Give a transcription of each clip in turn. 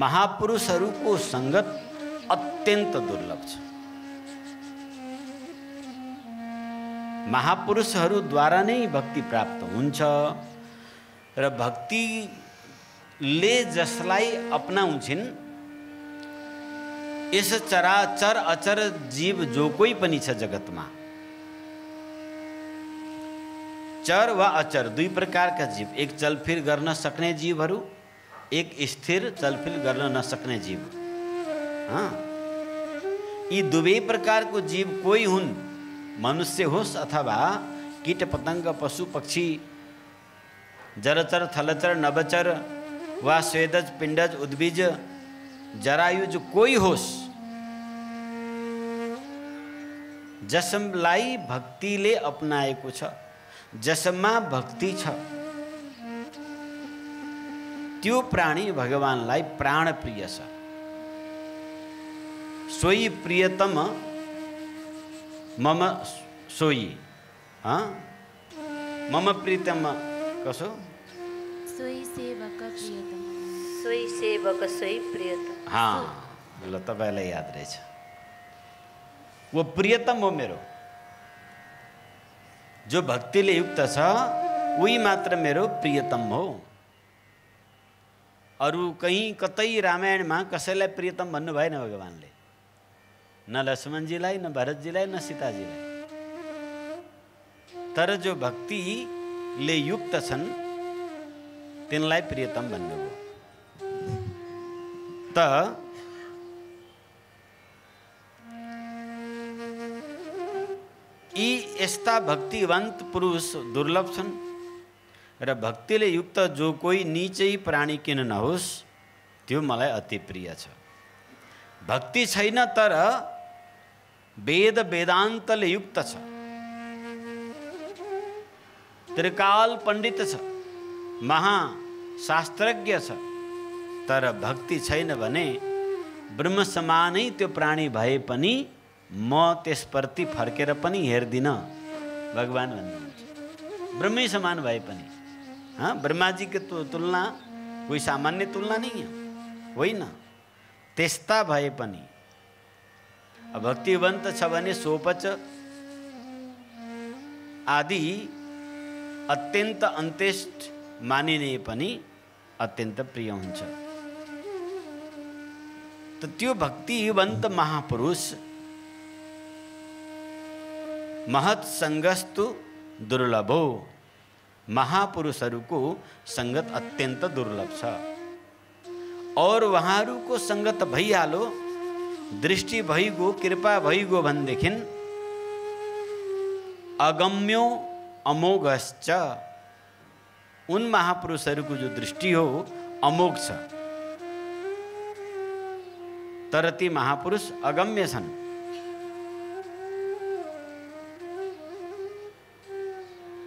महापुरुषहरूको संगत अत्यन्त दुर्लभ छ। महापुरुषहरूद्वारा नै भक्ति प्राप्त हुन्छ र भक्तिले जसलाई अपनाउँछिन् यस चराचर अचर जीव जो कोही पनि छ जगतमा, चर वा अचर दुई प्रकारका जीव, एक चलफिर गर्न सक्ने जीवहरू, एक स्थिर चलफिर गर्न नसक्ने जीव। यी दुवै प्रकारको जीव कोही हुन्, मनुष्य होस् अथवा कीट पतंग पशु पक्षी जलचर थलचर नभचर वा स्वेदज पिण्डज उद्भिज जरायुज कोही होस्, जसलाई भक्तिले अपनाएको छ, जसमा भक्ति छ, त्यो प्राणी भगवानलाई प्राण प्रिय छ। सोई प्रियतम मम सोई, मम प्रियतम कसो सोई सेवक प्रियतम, सोई सेवक सोई प्रियतम। हाँ ल तपाईलाई याद रहेछ, वो प्रियतम हो मेरो, जो भक्तिले युक्त छ उही मात्र मेरो प्रियतम हो। अरू कहीँ कतै रामायणमा कसैलाई प्रियतम भन्नु भएन भगवानले, न लक्ष्मणजीलाई, न भरतजीलाई, न सीताजीलाई। तर जो भक्तिले युक्त छन् तिनलाई प्रियतम भन्नुभयो। त यी यस्ता भक्तिवन्त पुरुष दुर्लभ छन् र भक्तिले युक्त जो कोही नीचै प्राणी किन नहोस् त्यो मलाई अति प्रिय छ। भक्ति छैन तर वेद वेदान्तले युक्त छ, त्रिकाल पण्डित छ, महाशास्त्रज्ञ छ, तर भक्ति छैन भने ब्रह्म समानै त्यो प्राणी भए पनि म त्यसप्रति फर्केर पनि हेर्दिन भगवान भन्नुहुन्छ। ब्रह्मै समान भए पनि, ब्रह्मा जी की तुलना कोई सामान्य तुलना नहीं है, होइन। त्यस्ता भए पनि भक्तिवन्त छ भने सोपच आदि अत्यन्त अन्त्येष्ट मानिने पनि अत्यन्त प्रिय हुन्छ। त त्यो भक्तिवन्त महापुरुष महत संगस्तु दुर्लभो, महापुरुषहरूको संगत अत्यन्त दुर्लभ छ। और उहाँहरूको संगत भइहालो, दृष्टि भइगयो, कृपा भइगयो भनेदेखि अगम्यो अमोघश्च, उन महापुरुषहरूको जो दृष्टि हो अमोघ छ, तर ती महापुरुष अगम्य छन्।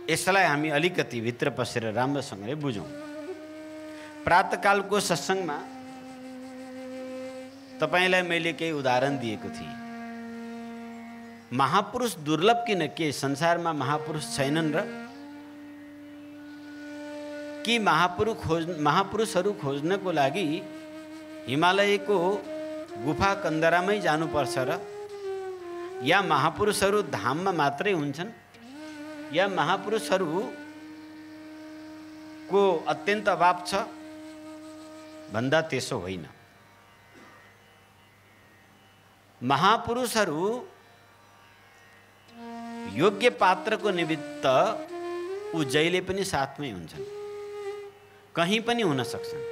यसलाई हामी अलिकति भित्र पसेर राम्रोसँगले बुझौँ। प्रातःकालको सत्सङ्गमा तपाईलाई मैले केही उदाहरण दिएको थिएँ। महापुरुष दुर्लभ किन, के संसारमा महापुरुष छैनन् र? कि महापुरुषहरू खोज्नको लागि हिमालयको गुफा कन्दरामै जानुपर्छ र? या महापुरुषहरू धाममा मात्रै हुन्छन्? या महापुरुषहरूको अत्यन्त अभाव छ भन्दा त्यसो होइन। महापुरुषहरू योग्य पात्रको निमित्त ऊ जहिले पनि साथमै हुन्छन्, कहीँ पनि हुन सक्छन्।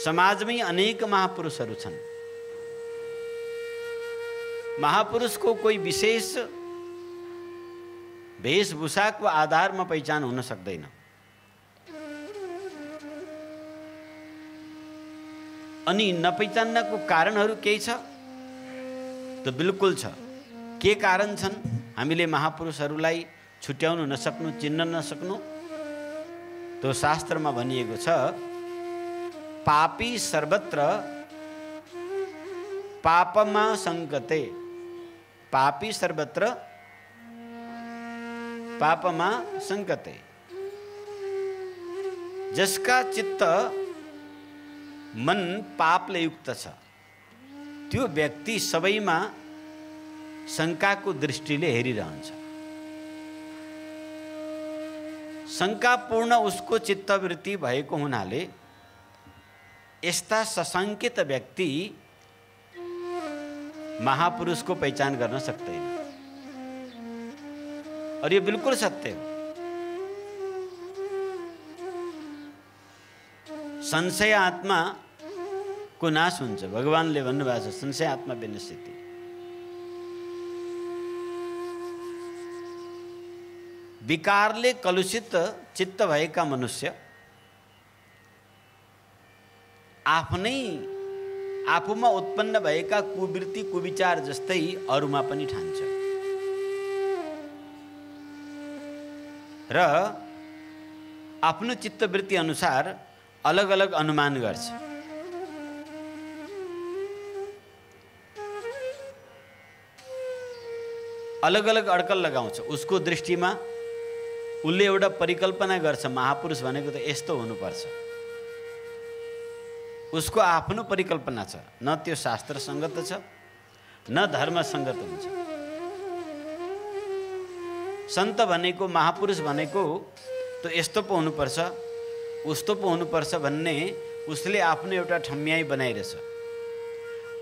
समाजमै अनेक महापुरुषहरू छन्। महापुरुषको कोही विशेष वेशभूषाको आधारमा पहिचान हुन सक्दैन। अनि नपहिचान्नको कारणहरू केही छ त बिल्कुल छ। के कारण छन् हामीले महापुरुषहरूलाई छुट्याउन नसक्नु, चिन्न नसक्नु? त्यो शास्त्रमा भनिएको छ, पापी सर्वत्र पापमा संगते, पापी सर्वत्र पापमा संगते। जिसका चित्त मन पापले युक्त छ त्यो व्यक्ति सबैमा शङ्काको दृष्टिले हेरिरहन्छ। शङ्कापूर्ण उसको चित्तवृत्ति भएको हुनाले यस्ता सशङ्कित व्यक्ति महापुरुष को पहचान गर्न सक्दैन। और ये बिल्कुल सत्य हो। संशय आत्मा को नाश हुन्छ। भगवानले भन्नुभएको छ संशय आत्मा विनश्यति। विकारले कलुषित चित्त भएका मनुष्य आफ्नै आफूमा उत्पन्न भएका कुवृत्ति कुविचार जस्तै अरूमा पनि ठान्छ र आफ्नो चित्तवृत्ति अनुसार अलग अलग अनुमान गर्छ। अलग अलग अड्कल लगाउँछ। उसको दृष्टिमा उसले एउटा परिकल्पना गर्छ महापुरुष भनेको त यस्तो हुनुपर्छ। उसको आफ्नो परिकल्पना छ, न त्यो शास्त्र संगत छ न धर्म संगत हुन्छ। सन्त भनेको महापुरुष भनेको त यस्तो पो हुनुपर्छ उस्तो पो हुनुपर्छ भन्ने उसले आफ्नो एउटा ठम्याई बनाइरहेछ।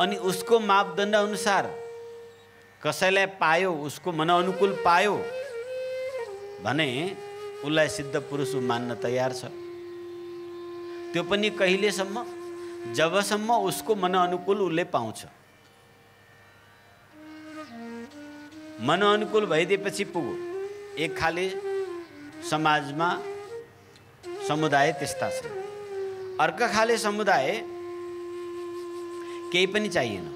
अनि उसको मापदण्ड अनुसार कसैलाई पायो, उसको मनअनुकूल पायो भने उसलाई सिद्ध पुरुष मान्न तयार छ। त्यो पनि कहिलेसम्म, जबसम्म उसको मनअनुकूल उसले पाउँछ। मनअनुकूल भइदिएपछि पुग्यो। एक खाले समाजमा समुदाय त्यस्ता छन्। अर्का खाले समुदाय केही पनि चाहिएन।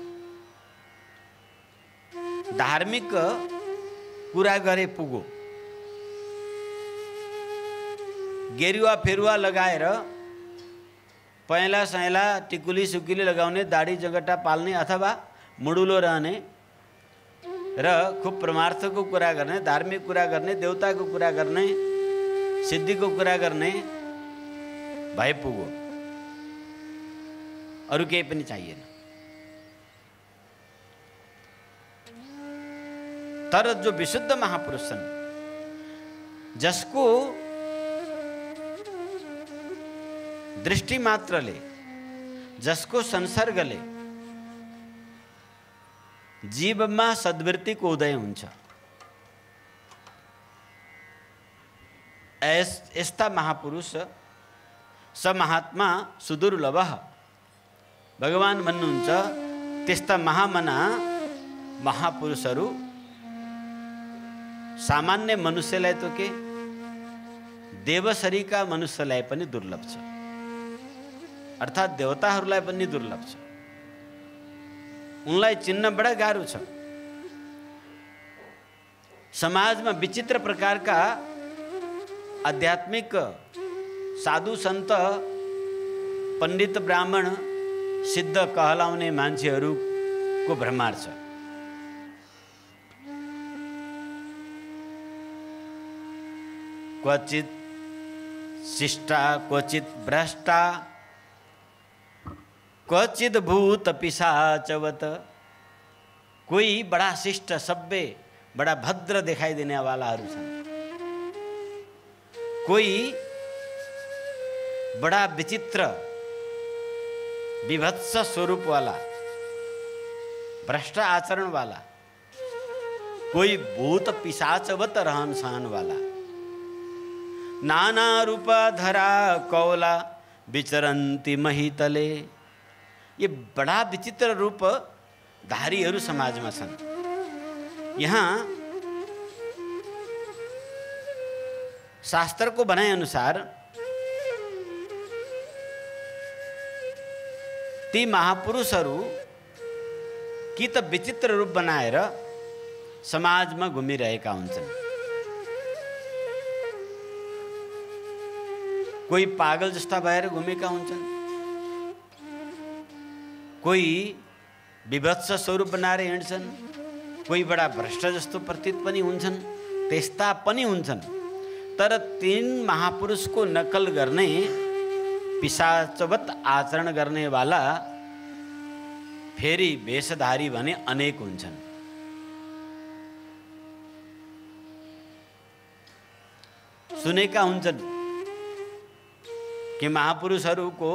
धार्मिक कुरा गरे पुगो। गेरुवा फेरुवा लगाएर पहेँला सहेँला टिकुली सुकुली लगाउने, दाढी जगटा पाल्ने अथवा मुडुलो रहने र खूब परमार्थको कुरा गर्ने, धार्मिक कुरा गर्ने, देवताको कुरा गर्ने, सिद्धिको कुरा गर्ने भए पुगो। अरू केही पनि चाहिएन। तर जो विशुद्ध महापुरुष छन्, जसको दृष्टि मात्रले, जसको संसर्गले जीवमा सद्वृत्तिको उदय हुन्छ, यस्ता महापुरुष स महात्मा सुदुर्लभ। भगवान भन्नुहुन्छ त्यस्ता महामना महापुरुषहरू सामान्य मनुष्यलाई त के, देवशरीका मनुष्यलाई पनि दुर्लभ छ। अर्थात् देवताहरूलाई पनि दुर्लभ छ। उनलाई चिन्न बडा गाह्रो छ। समाजमा विचित्र प्रकारका आध्यात्मिक साधु सन्त, पण्डित ब्राह्मण, सिद्ध कहलाउने मान्छेहरूको भ्रमार छ। क्वचित शिष्टा, क्वचित भ्रष्टा, क्वचित भूत पिशाचवत। कोई बड़ा शिष्ट, सभ्य, बड़ा भद्र दिखाई देने वालाहरू छन्। कोई बड़ा विचित्र विभत्स स्वरूप वाला, भ्रष्ट आचरण वाला, कोई भूत पिशाचवत रहन सहन वाला, नाना रूप धरा कौला विचरन्ती महितले। ये बड़ा विचित्र रूप धारीहरू समाजमा छन्। यहाँ शास्त्रको भनाइ अनुसार ती महापुरुषहरू कि त विचित्र रूप बनाएर समाजमा घुमिरहेका हुन्छन्। कोही पागल जस्ता भएर घुमेका हुन्छन्, कोही विभत्स स्वरूप बनाएर हिँड्छन्, कोही बडा भ्रष्ट जस्तो प्रतीत पनि हुन्छन्, त्यस्ता पनि हुन्छन्। तर तीन महापुरुषको नकल गर्ने पिशाचवत आचरण गर्नेवाला फेरि वेशधारी भने अनेक हुन्छन्। सुनेका हुन्छन् कि महापुरुषहरूको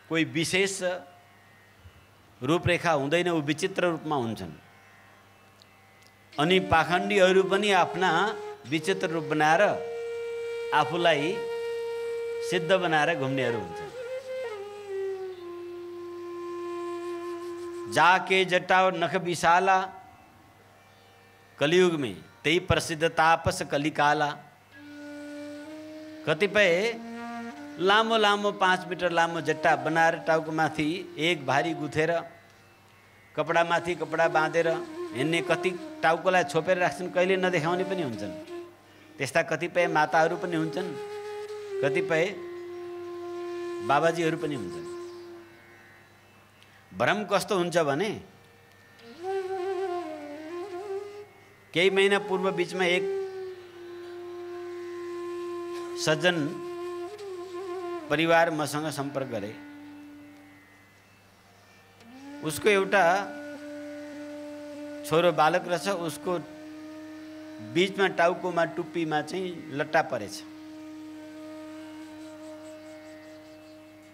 कोही विशेष रूपरेखा हुँदैन, ऊ विचित्र रूपमा हुन्छन्। अनि पाखण्डीहरू पनि आफ्ना विचित्र रूप बनाएर आफूलाई सिद्ध बनाएर घुम्नेहरू हुन्छन्। जाके जटा और नख विशाला, कलियुग में त्यही प्रसिद्ध तापस कलिकाला। कतिपय लामो लामो 5 मिटर लामो जट्टा बनाएर टाउकोमाथि एक भारी गुथेर कपडामाथि कपडा बाँधेर हिँड्ने, कति टाउकोलाई छोपेर राख्छन्, कहिले नदेखाउने पनि हुन्छन्। त्यस्ता कतिपय माताहरू पनि हुन्छन्, कतिपय बाबाजीहरू पनि हुन्छन्। भ्रम कस्तो हुन्छ भने केही महिना पूर्व बीचमा एक सज्जन परिवार मसँग सम्पर्क गरे। उसको एउटा छोरो बालक रहेछ, उसको बीचमा टाउकोमा टुप्पीमा चाहिँ लट्टा परेछ।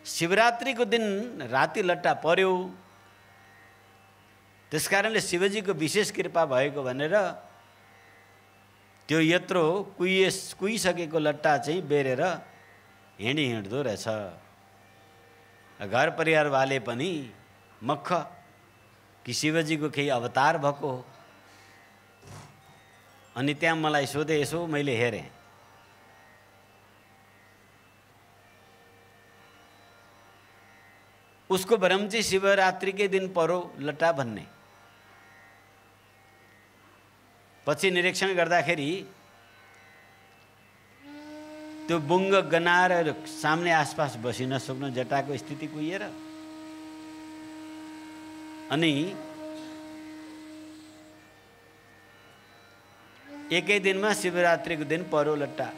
शिवरात्रिको दिन राति लट्टा पर्यो, त्यसकारणले शिवजीको विशेष कृपा भएको भनेर त्यो यत्रो कुहिसकेको लट्टा चाहिँ बेरेर हिँड्दो रहेछ। घर परिवारवाले पनि मक्ख कि शिवजीको केही अवतार भएको। अनि त्यहाँ मलाई सोधे, यसो मैले हेरेँ, उसको भ्रम चाहिँ शिवरात्रिकै दिन परो लट्टा भन्ने। पछि निरीक्षण गर्दाखेरि त्यो बुङ्ग गनाएर सामने आसपास बसिन सक्नु जटाको स्थिति कुहिएर, अनि एकै दिनमा शिवरात्रिको दिन परो लट्टा।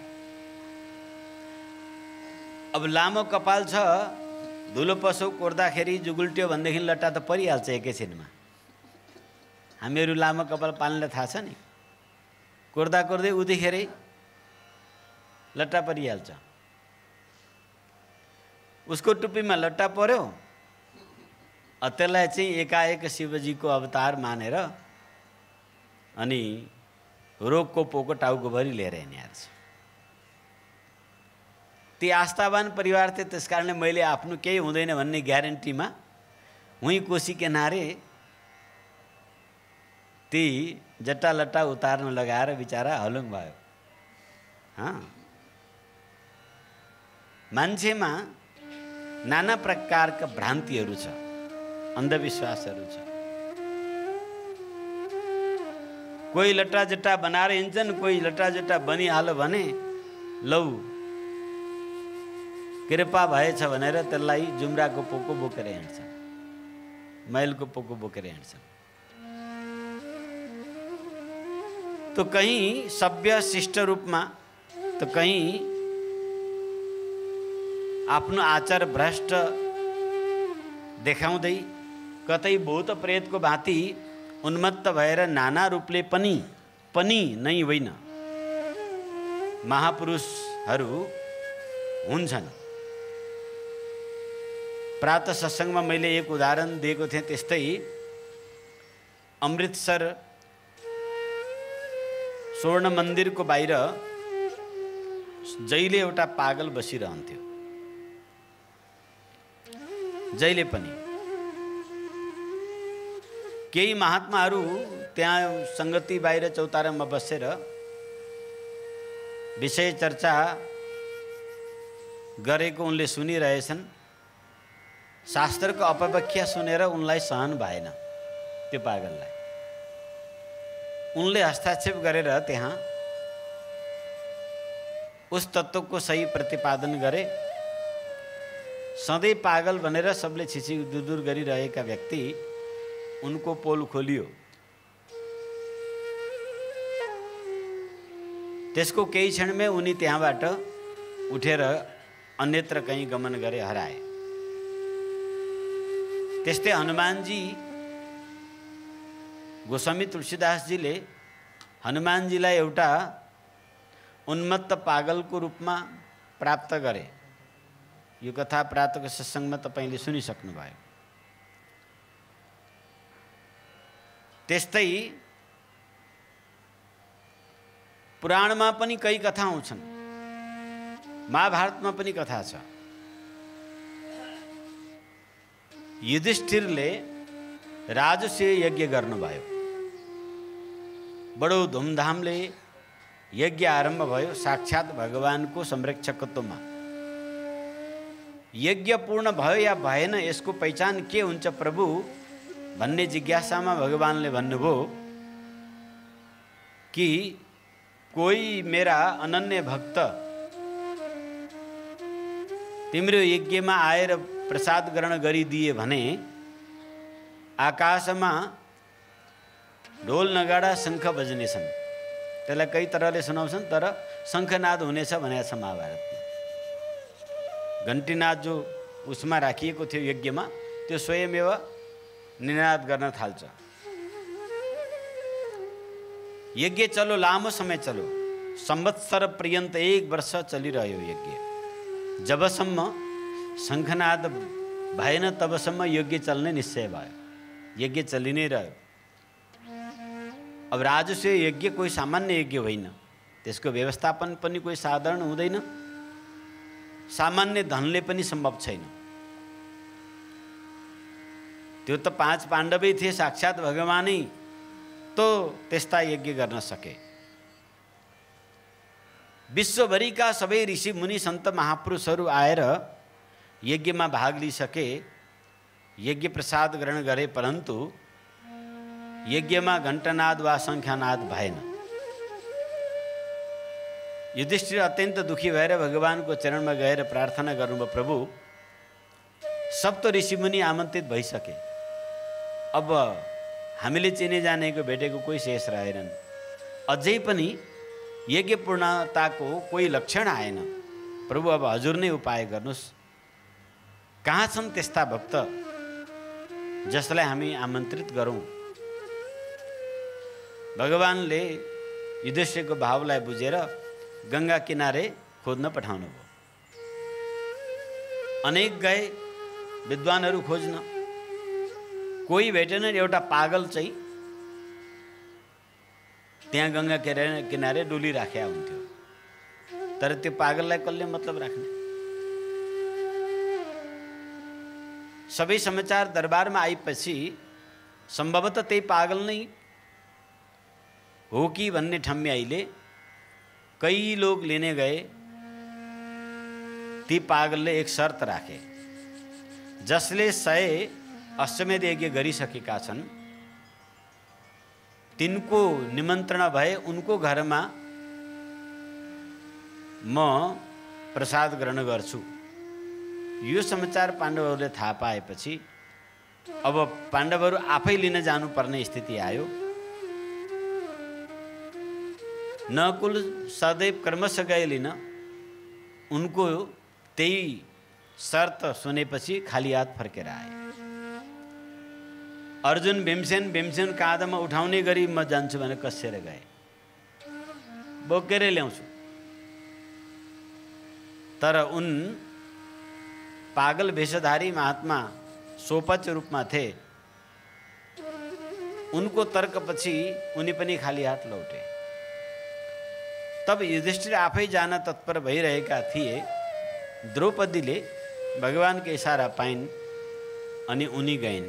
अब लामो कपाल छ, धुलो पसो कोर्दाखेरि जुगुल्ट्यो भनेदेखि लट्टा त परिहाल्छ एकैछिनमा। हामीहरू लामो कपाल पाल्नेलाई थाहा छ नि, कोर्दा कोर्दै उतिखेरै लट्टा परिहाल्छ। उसको टुप्पीमा लट्टा पर्यो, त्यसलाई चाहिँ एकाएक शिवजीको अवतार मानेर अनि रोगको पोको टाउकोभरि लिएर हिँड्छ। ती आस्थावान परिवार थिए, त्यस कारणले मैले आफ्नो केही हुँदैन भन्ने ग्यारेन्टीमा उहीँ कोसी किनारे ती जट्टा लट्टा उतार्न लगाएर बिचारा हलुङ भयो। मान्छेमा नाना प्रकारका भ्रान्तिहरू छ, अन्धविश्वासहरू छ। कोही लट्टा जट्टा बनाएर हिँड्छन्, कोही लट्टा जट्टा बनिहाल्यो भने लौ कृपा भएछ भनेर त्यसलाई जुम्राको पोको बोकेर हिँड्छन्, मैलको पोको बोकेर हिँड्छन्। तो कहीं सभ्य शिष्ट रूपमा, तो कहीं आफ्नो आचार भ्रष्ट देखाउँदै, कतै भूत प्रेतको भाँति उन्मत्त भएर नाना रूपले पनि नै होइन महापुरुषहरू हुन्छन्। प्रातः सत्सङ्गमा मैले एक उदाहरण दिएको थिएँ, त्यस्तै अमृतसर स्वर्ण मन्दिरको बाहिर जहिले एउटा पागल बसिरहन्थ्यो, जहिले पनि। केही महात्माहरू त्यहाँ सङ्गति बाहिर चौतारामा बसेर विषय चर्चा गरेको उनले सुनिरहेछन्। शास्त्रको अपव्याख्या सुनेर उनलाई सहन भएन, त्यो पागललाई। उनले हस्तक्षेप गरेर त्यहाँ उस तत्त्वको सही प्रतिपादन गरे। सधैँ पागल भनेर सबले छिछि दुर गरिरहेका व्यक्ति, उनको पोल खोलियो। त्यसको केही क्षणमै उनी त्यहाँबाट उठेर अन्यत्र कहीँ गमन गरे हराए। त्यस्तै हनुमानजी, गोस्वामी तुलसीदासजीले हनुमानजीलाई एउटा उन्मत्त पागलको रूपमा प्राप्त गरे। यो कथा प्रातको सत्सङ्गमा तपाईँले सुनिसक्नुभयो। त्यस्तै पुराणमा पनि कई कथा हुन्छन्, महाभारतमा पनि कथा छ। युधिष्ठिरले राजसूय यज्ञ गर्नुभयो। बडो धुमधामले यज्ञ आरम्भ भयो साक्षात् भगवानको संरक्षकत्वमा। यज्ञ पूर्ण भयो या भएन यसको पहिचान के हुन्छ प्रभु भन्ने जिज्ञासामा भगवानले भन्नुभयो कि कोही मेरा अनन्य भक्त तिम्रो यज्ञमा आएर प्रसाद ग्रहण गरिदिए भने आकाशमा ढोल नगाडा शङ्ख बज्नेछन्। त्यसलाई कई तरहले सुनाउँछन्, तर शङ्खनाद हुनेछ भनेको छ महाभारतमा। घन्टीनाद जो उसमा राखिएको थियो यज्ञमा, त्यो स्वयमेव निनाद गर्न थाल्छ। यज्ञ चलो, लामो समय चलो, संवत्सर पर्यन्त 1 वर्ष चलिरह्यो यज्ञ। जबसम्म शङ्खनाद भएन तबसम्म यज्ञ चल्ने निश्चय भयो। यज्ञ चलि नै रह्यो। अब राजसूय यज्ञ कोही सामान्य यज्ञ होइन, त्यसको व्यवस्थापन पनि कोही साधारण हुँदैन, सामान्य धनले पनि सम्भव छैन। त्यो त 5 पाण्डवै थिए, साक्षात् भगवानै तो त्यस्ता यज्ञ गर्न सके। विश्वभरिका सबै ऋषि मुनि सन्त महापुरुषहरू आएर यज्ञमा भाग लिइसके, यज्ञ प्रसाद ग्रहण गरे, परन्तु यज्ञमा घण्टनाद वा शङ्खनाद भएन। युधिष्ठिर अत्यन्त दुखी भएर भगवानको चरणमा गएर प्रार्थना गर्नुभयो, प्रभु सप्त ऋषिमुनि आमन्त्रित भइसके, अब हामीले चिने जानेको भेटेको कोही शेष रहेनन्। अझै पनि यज्ञ पूर्णताको कोही लक्षण आएन। प्रभु अब हजुर नै उपाय गर्नुहोस्। कहाँ छन् त्यस्ता भक्त जसलाई हामी आमन्त्रित गरौँ? भगवानले युधिष्ठिरको भावलाई बुझेर गङ्गा किनारे खोज्न पठाउनु भयो। अनेक गए विद्वानहरू खोज्न, कोही भेटेन। एउटा पागल चाहिँ त्यहाँ गङ्गा किनारे डुलिराखेका हुन्थ्यो। तर त्यो पागललाई कसले मतलब राख्ने? सबै समाचार दरबारमा आएपछि सम्भवतः त्यही पागल नै हो कि भन्ने ठम्म्याइले कई लोग लिने गए। ती पागलले एक शर्त राखे, जसले 100 अश्वमेध यज्ञ गरिसकेका छन् तिनको निमन्त्रण भए उनको घरमा म प्रसाद ग्रहण गर्छु। यो समाचार पाण्डवहरूले थाहा पाएपछि अब पाण्डवहरू आफै लिन जानुपर्ने स्थिति आयो। नकुल सदैव क्रमशः गए लिन। उनको त्यही शर्त सुनेपछि खाली हात फर्केर आए। अर्जुन भीमसेन काँधमा उठाउने गरी म जान्छु भने कसेर गए, बोकेरै ल्याउँछु। तर उन पागल वेशधारी महात्मा सोपच रूपमा थिए। उनको तर्कपछि उनी पनि खाली हात लौटे। तब युधिष्ठिर आफै जान तत्पर भइरहेका थिए। द्रौपदीले भगवानको इशारा पाइन् अनि उनी गइन्।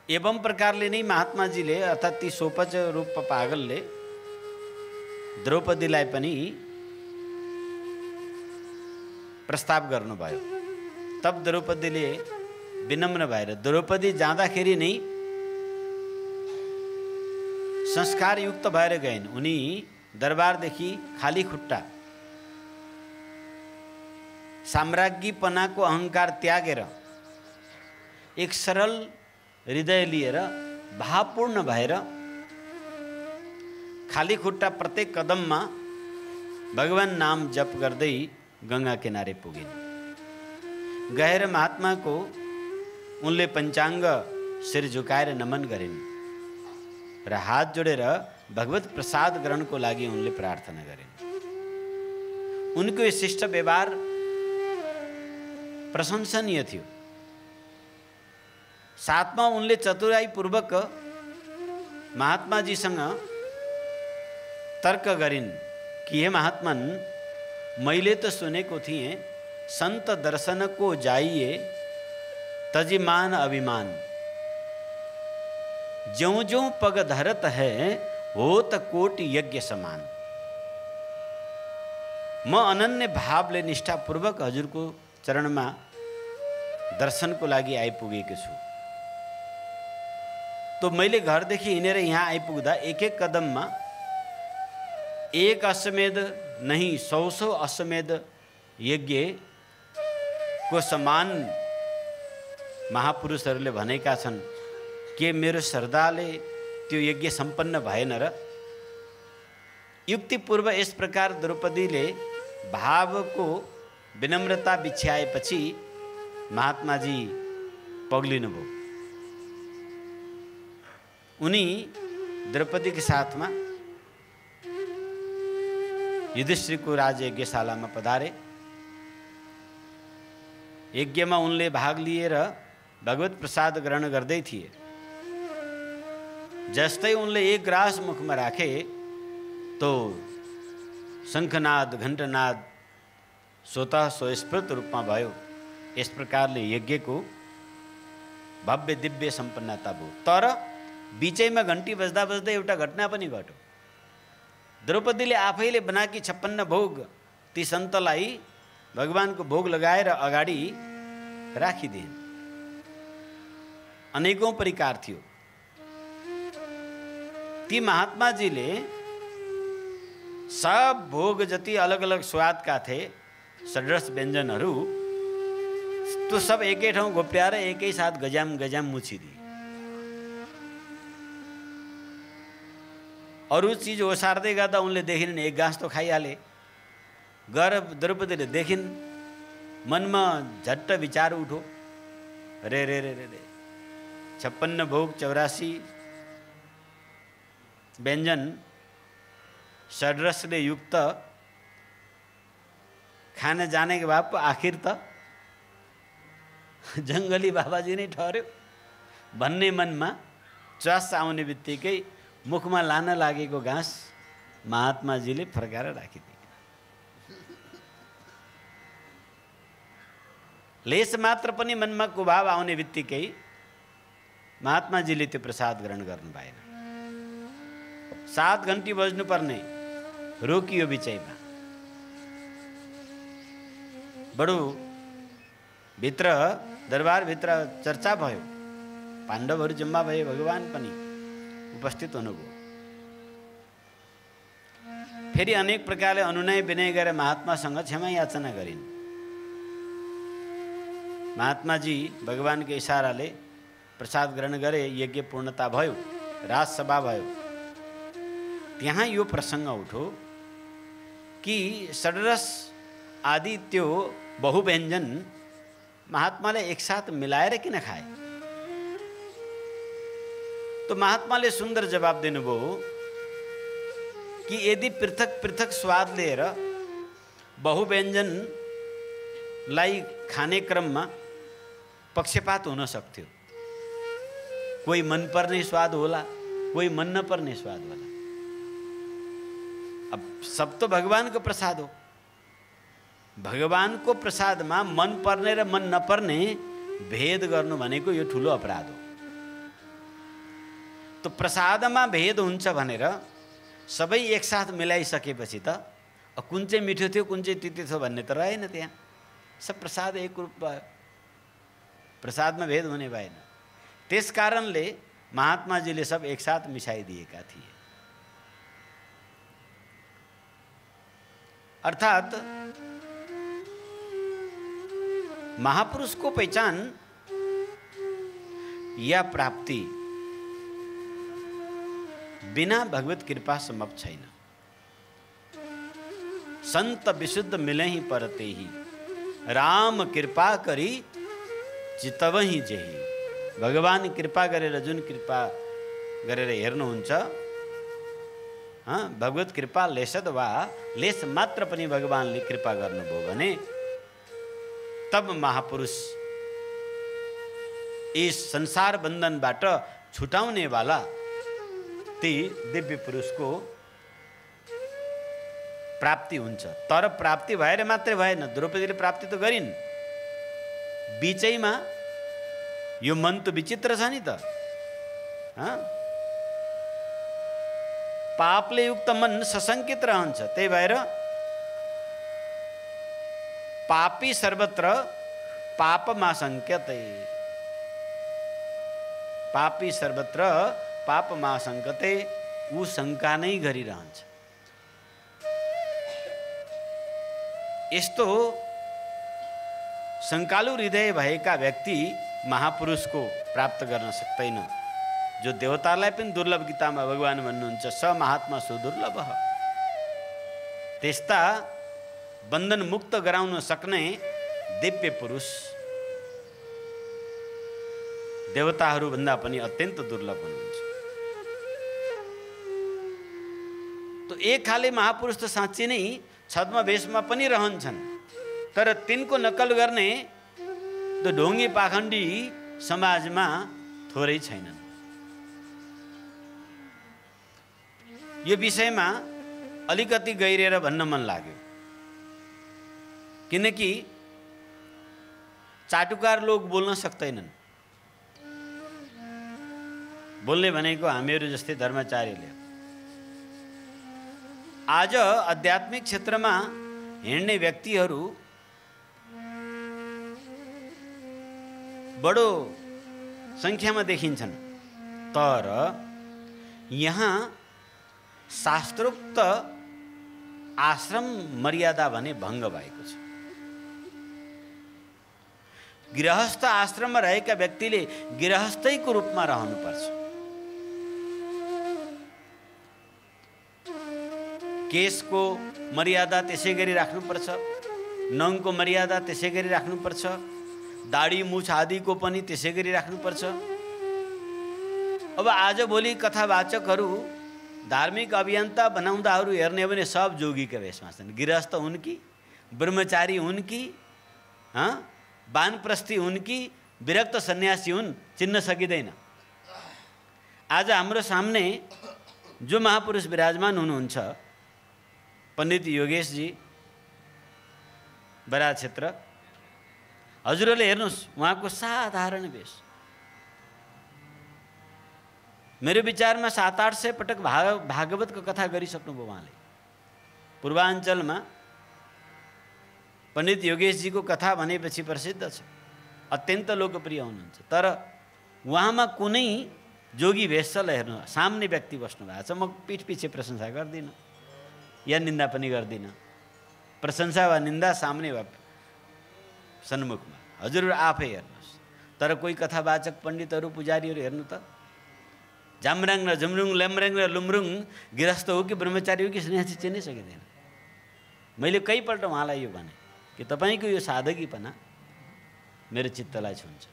एवं प्रकारले नै महात्माजीले अर्थात् ती सोपच रूप पागलले द्रौपदीलाई पनि प्रस्ताव गर्नुभयो। तब द्रौपदीले विनम्र भएर, द्रौपदी जाँदाखेरि नै संस्कारयुक्त भएर गइन्। उनी दरबारदेखि खाली खुट्टा साम्राज्ञीपनाको अहङ्कार त्यागेर एक सरल हृदय लिएर भावपूर्ण भएर खाली खुट्टा प्रत्येक कदममा भगवान नाम जप गर्दै गंगा किनारे पुगिन्। गएर महात्माको उनले पञ्चाङ्ग शिर झुकाएर नमन गरिन् र हात जोडेर भगवत प्रसाद ग्रहणको लागि उनले प्रार्थना गरिन्। उनको यो शिष्ट व्यवहार प्रशंसनीय थियो। साथमा उनले चतुराईपूर्वक महात्माजीसँग तर्क गरिन् कि हे महात्मन, मैले त सुनेको थिएँ संत दर्शन को जाइए तजिमान अभिमान, ज्यों ज्यों पग धरत है हो त कोटि यज्ञ समान। म अनन्य भावले निष्ठापूर्वक हजुरको चरणमा दर्शनको लागि आइपुगेको छु। तो मैले घरदेखि हिँडेर यहाँ आइपुग्दा एक एक कदममा एक अश्वमेध नहीं 100 अश्वमेध यज्ञ को समान महापुरुषहरूले भनेका छन्। के मेरो श्रद्धाले त्यो यज्ञ सम्पन्न भएन र? युक्तिपूर्व यस प्रकार द्रौपदीले भावको विनम्रता बिछ्याएपछि महात्माजी पग्लिनुभयो। उनी द्रौपदीको साथमा युधिष्ठिरको राजयज्ञशालामा पधारे। यज्ञमा उनले भाग लिएर भगवत प्रसाद ग्रहण गर्दै थिए। जस्तै उनले एक ग्रास मुखमा राखे तो शंखनाद घण्टनाद स्वतः स्वस्फूर्त रूपमा भयो। यस प्रकारले यज्ञको भव्य दिव्य सम्पन्नता भयो। तर बीचैमा घण्टी बज्दा बज्दै एउटा घटना पनि घट्यो। द्रौपदीले आफैले बनाकी 56 भोग ती सन्तलाई भगवानको भोग लगाएर अगाडि राखिदिए। अनेकौं परिकार थियो। ती महात्माजीले सब भोग जति अलग अलग स्वादका थिए षड्रस व्यञ्जनहरू त्यो सब एकै ठाउँ घोप्ट्याएर एकै साथ गजाम गजाम मुछिदिए। अरू चीज ओसार्दै गर्दा उनले देखिन् एक गाँस तो खाइहाले। गएर द्रौपदीले देखिन्, मनमा झट्ट विचार उठो, रे रे रे रे 56 भोग 84 व्यञ्जन षड्रसले युक्त खान जाने के बाद आखिर त जङ्गली बाबाजी नै ठहर्यो भन्ने मनमा च्वास आउने बित्तिकै मुखमा लान लागेको घाँस महात्माजीले फर्काएर राखिदिए। लेस मात्र पनि मनमा कुभाव आउने बित्तिकै महात्माजीले त्यो प्रसाद ग्रहण गर्नु भएन। 7 घण्टी बज्नुपर्ने रोकियो बिचैमा। बडो भित्र दरबारभित्र चर्चा भयो। पाण्डवहरू जम्मा भए, भगवान पनि उपस्थित हुनुभयो। फेरि अनेक प्रकारले अनुनय विनय गरेर महात्मासँग क्षमा याचना गरिन्। महात्माजी भगवानको इशाराले प्रसाद ग्रहण गरे। यज्ञ पूर्णता भयो, राजसभा भयो। त्यहाँ यो प्रसङ्ग उठो कि षड्रस आदि त्यो बहुव्यञ्जन महात्माले एकसाथ मिलाएर किन खाए? तो महात्माले सुन्दर जवाब दिनुभयो कि यदि पृथक पृथक स्वाद लिएर बहुव्यञ्जनलाई खाने क्रममा पक्षपात हुन सक्थ्यो। कोही मनपर्ने स्वाद होला, कोही मन नपर्ने स्वाद होला। अब सब तो भगवानको प्रसाद हो। भगवानको प्रसादमा मन पर्ने र मन नपर्ने भेद गर्नु भनेको यो ठुलो अपराध हो। तो प्रसादमा भेद हुन्छ भनेर सबै एकसाथ मिलाइसकेपछि त कुन चाहिँ मिठो थियो कुन चाहिँ तितो थियो भन्ने त रहेन। त्यहाँ सब प्रसाद एक रूप भयो, प्रसादमा भेद हुने भएन। त्यस कारणले महात्माजीले सब एकसाथ मिसाइदिएका थिए। अर्थात महापुरुष को पहचान या प्राप्ति बिना भगवत कृपा संभव छैन। संत विशुद्ध मिले ही परते ही, राम कृपा करी चितवही जेही। भगवान कृपा गरेर जुन कृपा गरेर हेर्नुहुन्छ, भगवत कृपा लेशद वा लेस मात्र पनि भगवानले कृपा गर्नुभयो भने तब महापुरुष इस संसार बन्धनबाट छुटाउने वाला ती दिव्य पुरुषको प्राप्ति हुन्छ। तर प्राप्ति भएर मात्रै भएन, द्रौपदीले प्राप्ति त गरिन्, बिचैमा यो मन त विचित्र छ नि त। पापले युक्त मन सशङ्कित रहन्छ। त्यही भएर पापी सर्वत्र पापमा शङ्क्यते, पापी सर्वत्र पापमा शङ्कते, ऊ शङ्का नै गरिरहन्छ। यस्तो शङ्कालु हृदय भएका व्यक्ति महापुरुषको प्राप्त गर्न सक्दैन। जो देवतालाई पनि दुर्लभ, गीतामा भगवान भन्नुहुन्छ स महात्मा सुदुर्लभ। त्यस्ता बन्धन मुक्त गराउन सक्ने दिव्य पुरुष देवताहरूभन्दा पनि अत्यन्त दुर्लभ हुनुहुन्छ। तो एक खाले महापुरुष त साँच्चै नै छद्म वेशमा पनि रहन्छन्, तर तिनको नकल गर्ने त ढोङ्गे पाखण्डी समाजमा थोरै छैनन्। यो विषयमा अलिकति गहिरेर भन्न मन लाग्यो, किनकि चाटुकार लोग बोल्न सक्दैनन्। बोल्ने भनेको हामीहरू जस्तै धर्माचार्यले। आज आध्यात्मिक क्षेत्रमा हिँड्ने व्यक्तिहरू बडो संख्यामा देखिन्छन्, तर यहाँ शास्त्रोक्त आश्रम मर्यादा भने भङ्ग भएको छ। गृहस्थ आश्रममा रहेका व्यक्तिले गृहस्थैको रूपमा रहनुपर्छ। केशको मर्यादा त्यसै गरी राख्नुपर्छ, नङको मर्यादा त्यसै गरी राख्नुपर्छ, दाढी मुछ आदिको पनि त्यसै गरी राख्नुपर्छ। अब आजभोलि कथावाचकहरू धार्मिक अभियन्ता बनाउँदाहरू हेर्ने भने सब जोगीका वेशमा छन्। गृहस्थ हुन् कि, ब्रह्मचारी हुन् कि, वानप्रस्थी हुन् कि, विरक्त सन्यासी हुन्, चिन्न सकिँदैन। आज हाम्रो सामने जो महापुरुष विराजमान हुनुहुन्छ, पण्डित योगेशजी बराह क्षेत्र, हजुरहरूले हेर्नुहोस् उहाँको साधारण वेश। मेरो विचारमा 700-800 पटक भागवतको कथा गरिसक्नुभयो उहाँले। पूर्वाञ्चलमा पण्डित योगेशजीको कथा भनेपछि प्रसिद्ध छ, अत्यन्त लोकप्रिय हुनुहुन्छ। तर उहाँमा कुनै जोगी भेष छ ल, हेर्नु सामने व्यक्ति बस्नु भएको छ। म पीठ पछि प्रशंसा गर्दिनँ या निन्दा पनि गर्दिनँ। प्रशंसा वा निन्दा सामने वा सन्मुखमा, हजुर आफै हेर्नुहोस्। तर कोही कथावाचक पण्डितहरू पुजारीहरू हेर्नु त, जामराङ र झुमरुङ, ल्याम्राङ र लुम्रुङ गृहस्थ हो कि ब्रह्मचारी हो कि सन्यासी चिन्नै सकिँदैन। मैले कहीपल्ट उहाँलाई यो भने कि तपाईँको यो सादगीपना मेरो चित्तलाई छुन्छ।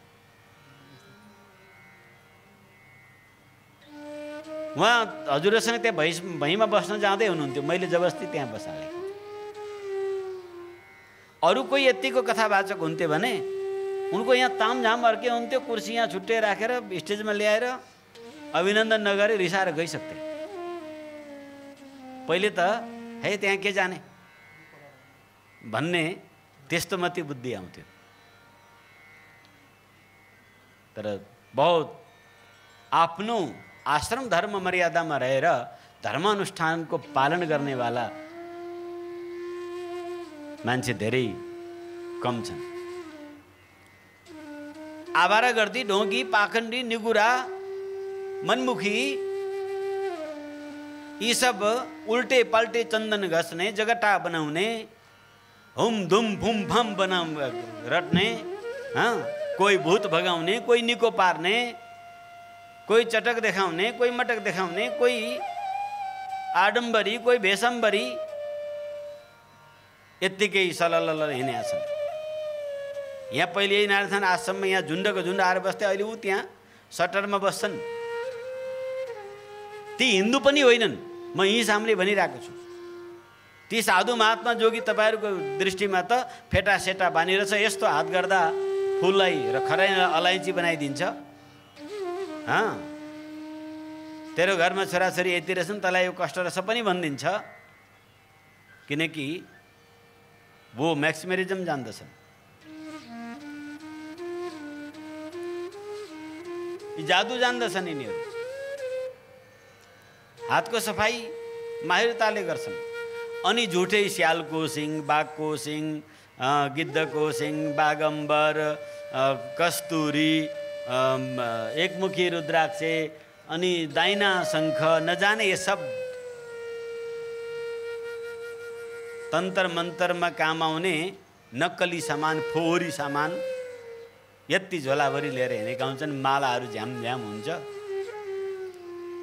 उहाँ हजुरसँग त्यहाँ भैँमा बस्न जाँदै हुनुहुन्थ्यो, मैले जबरजस्ती त्यहाँ बसालेको। अरू कोही यतिको कथावाचक हुन्थ्यो भने उनको यहाँ तामझाम अर्कै हुन्थ्यो, कुर्सी यहाँ छुट्टै राखेर स्टेजमा ल्याएर अभिनन्दन नगरे रिसाएर गइसक्थे। पहिले त है त्यहाँ के जाने भन्ने त्यस्तो मात्रै बुद्धि आउँथ्यो। तर बहुत आफ्नो आश्रम धर्म मर्यादामा रहेर धर्मानुष्ठानको पालन गर्नेवाला मान्छे धेरै कम छन्। आवारा गर्दी, ढोंगी, पाखण्डी, निगुरा, मनमुखी यी सब उल्टे पल्टे चन्दन घस्ने, जगटा बनाउने, हुम धुम फुम फम रट्ने, कोही भूत भगाउने, कोही निको पार्ने, कोही चटक देखाउने, कोही मटक देखाउने, कोही आडम्बरी, कोही भेषम्बरी, यत्तिकै सलल हिँडेका छन्। यहाँ पहिले यही नारायण आश्रममा यहाँ झुन्डको झुन्ड आएर बस्थे, अहिले ऊ त्यहाँ सटरमा बस्छन्। ती हिन्दू पनि होइनन्, म यहीँ सामने भनिरहेको छु। ती साधु महात्मा जोगी तपाईँहरूको दृष्टिमा त फेटा सेटा बानिरहेछ, यस्तो हात गर्दा फुललाई र खराइ अलैँची बनाइदिन्छ। तेरो घरमा छोराछोरी यति रहेछन्, तँलाई यो कष्ट रहेछ पनि भनिदिन्छ, किनकि वो म्याक्सिमरिजम जान्दछन्। यी जादु जान्दछन् यिनीहरू, हातको सफाई माहिरताले गर्छन्। अनि झुठै स्यालको सिङ, बाघको सिङ, गिद्धको सिङ, बागम्बर, कस्तुरी, एकमुखी रुद्राक्षे, अनि दाइना शङ्ख, नजाने ये सब तन्त्र मन्तरमा काम आउने नक्कली सामान, फोहोरी सामान यति झोलाभरि लिएर हिँडेका हुन्छन्। मालाहरू झ्यामझ्याम हुन्छ,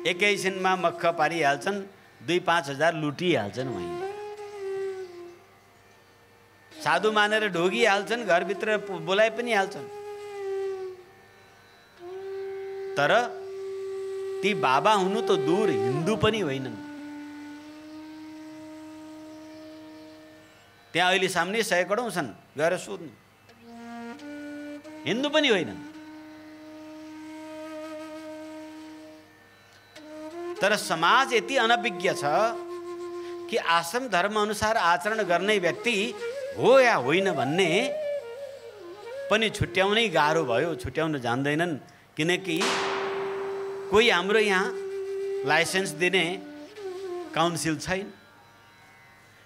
एकैछिनमा मक्ख पारिहाल्छन्, 2-5 हजार लुटिहाल्छन्। वहीँ साधु मानेर ढोगिहाल्छन्, घरभित्र बोलाइ पनि हाल्छन्। तर ती बाबा हुनु त दूर, हिन्दू पनि होइनन्। त्यहाँ अहिले सामने 100 करोड छन्, गएर सोध्नु। हिन्दू पनि होइनन्। तर समाज यति अनभिज्ञ छ कि आश्रम धर्म अनुसार आचरण गर्ने व्यक्ति हो या होइन भन्ने पनि छुट्याउनै गाह्रो भयो, छुट्याउन जान्दैनन्। किनकि कोही हाम्रो यहाँ लाइसेन्स दिने काउन्सिल छैन।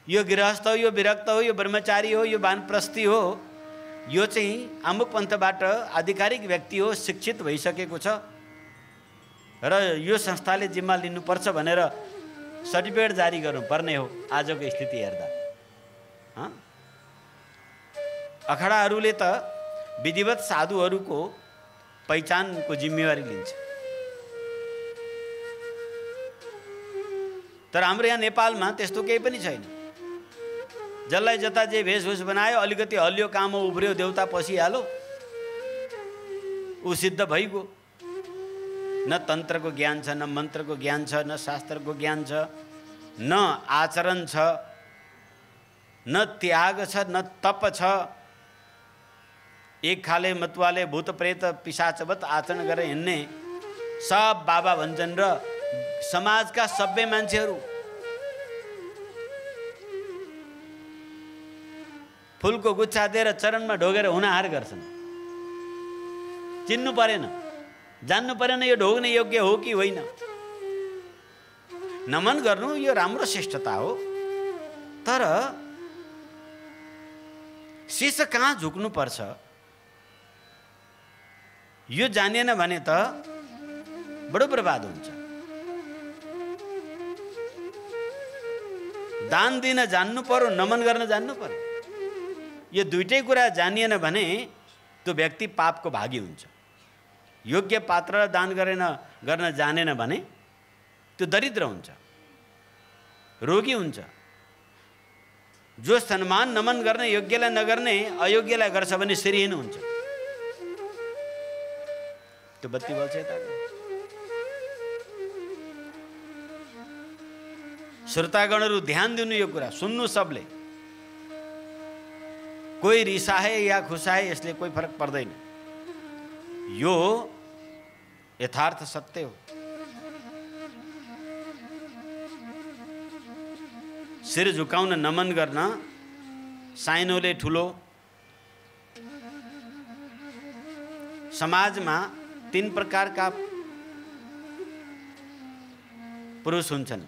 यो गृहस्थ हो, यो विरक्त हो, यो ब्रह्मचारी हो, यो वानप्रस्थी हो, यो चाहिँ अमुक पन्थबाट आधिकारिक व्यक्ति हो, शिक्षित भइसकेको छ र यो संस्थाले जिम्मा लिनुपर्छ भनेर सर्टिफिकेट जारी गर्नुपर्ने हो। आजको स्थिति हेर्दा अखडाहरूले त विधिवत साधुहरूको पहिचानको जिम्मेवारी लिन्छ। तर हाम्रो यहाँ नेपालमा त्यस्तो केही पनि छैन। जसलाई जता जे भेषभूष बनायो, अलिकति हल्लियो, काम उब्रियो, देउता पसिहाल्यो, ऊ सिद्ध भइगयो। न तन्त्रको ज्ञान छ, न मन्त्रको ज्ञान छ, न शास्त्रको ज्ञान छ, न आचरण छ, न त्याग छ, न तप छ। एक खाले मतवाले भूत प्रेत पिशाचवत आचरण गरेर हिँड्ने सब बाबा भन्छन् र समाजका सभ्य मान्छेहरू फुलको गुच्छा दिएर चरणमा ढोगेर हुनहार गर्छन्। चिन्नु परेन, जान्नु परेन यो ढोग्ने योग्य हो कि होइन। नमन गर्नु यो राम्रो श्रेष्ठता हो, तर शीश कहाँ झुक्नु पर्छ यो जानिएन भने त बडो बर्बाद हुन्छ। दान दिन जान्नु पर्यो, नमन गर्न जान्नु पर्यो। यो दुईटै कुरा जानिएन भने त्यो व्यक्ति पापको भागी हुन्छ। योग्य पात्र दान गर्न जानेन भने त्यो दरिद्र हुन्छ, रोगी हुन्छ। जो सम्मान नमन गर्ने योग्यलाई नगर्ने अयोग्यलाई गर्छ भने श्रीहीन हुन्छ। त्यो बत्ती बल्छ यता। श्रोतागणहरू ध्यान दिनु, यो कुरा सुन्नु सबले। कोही रिसाए या खुसाए यसले कोही फरक पर्दैन। यो यथार्थ सत्य हो। शिर झुकाउन, नमन गर्न साइनोले ठुलो। समाजमा 3 प्रकारका पुरुष हुन्छन्।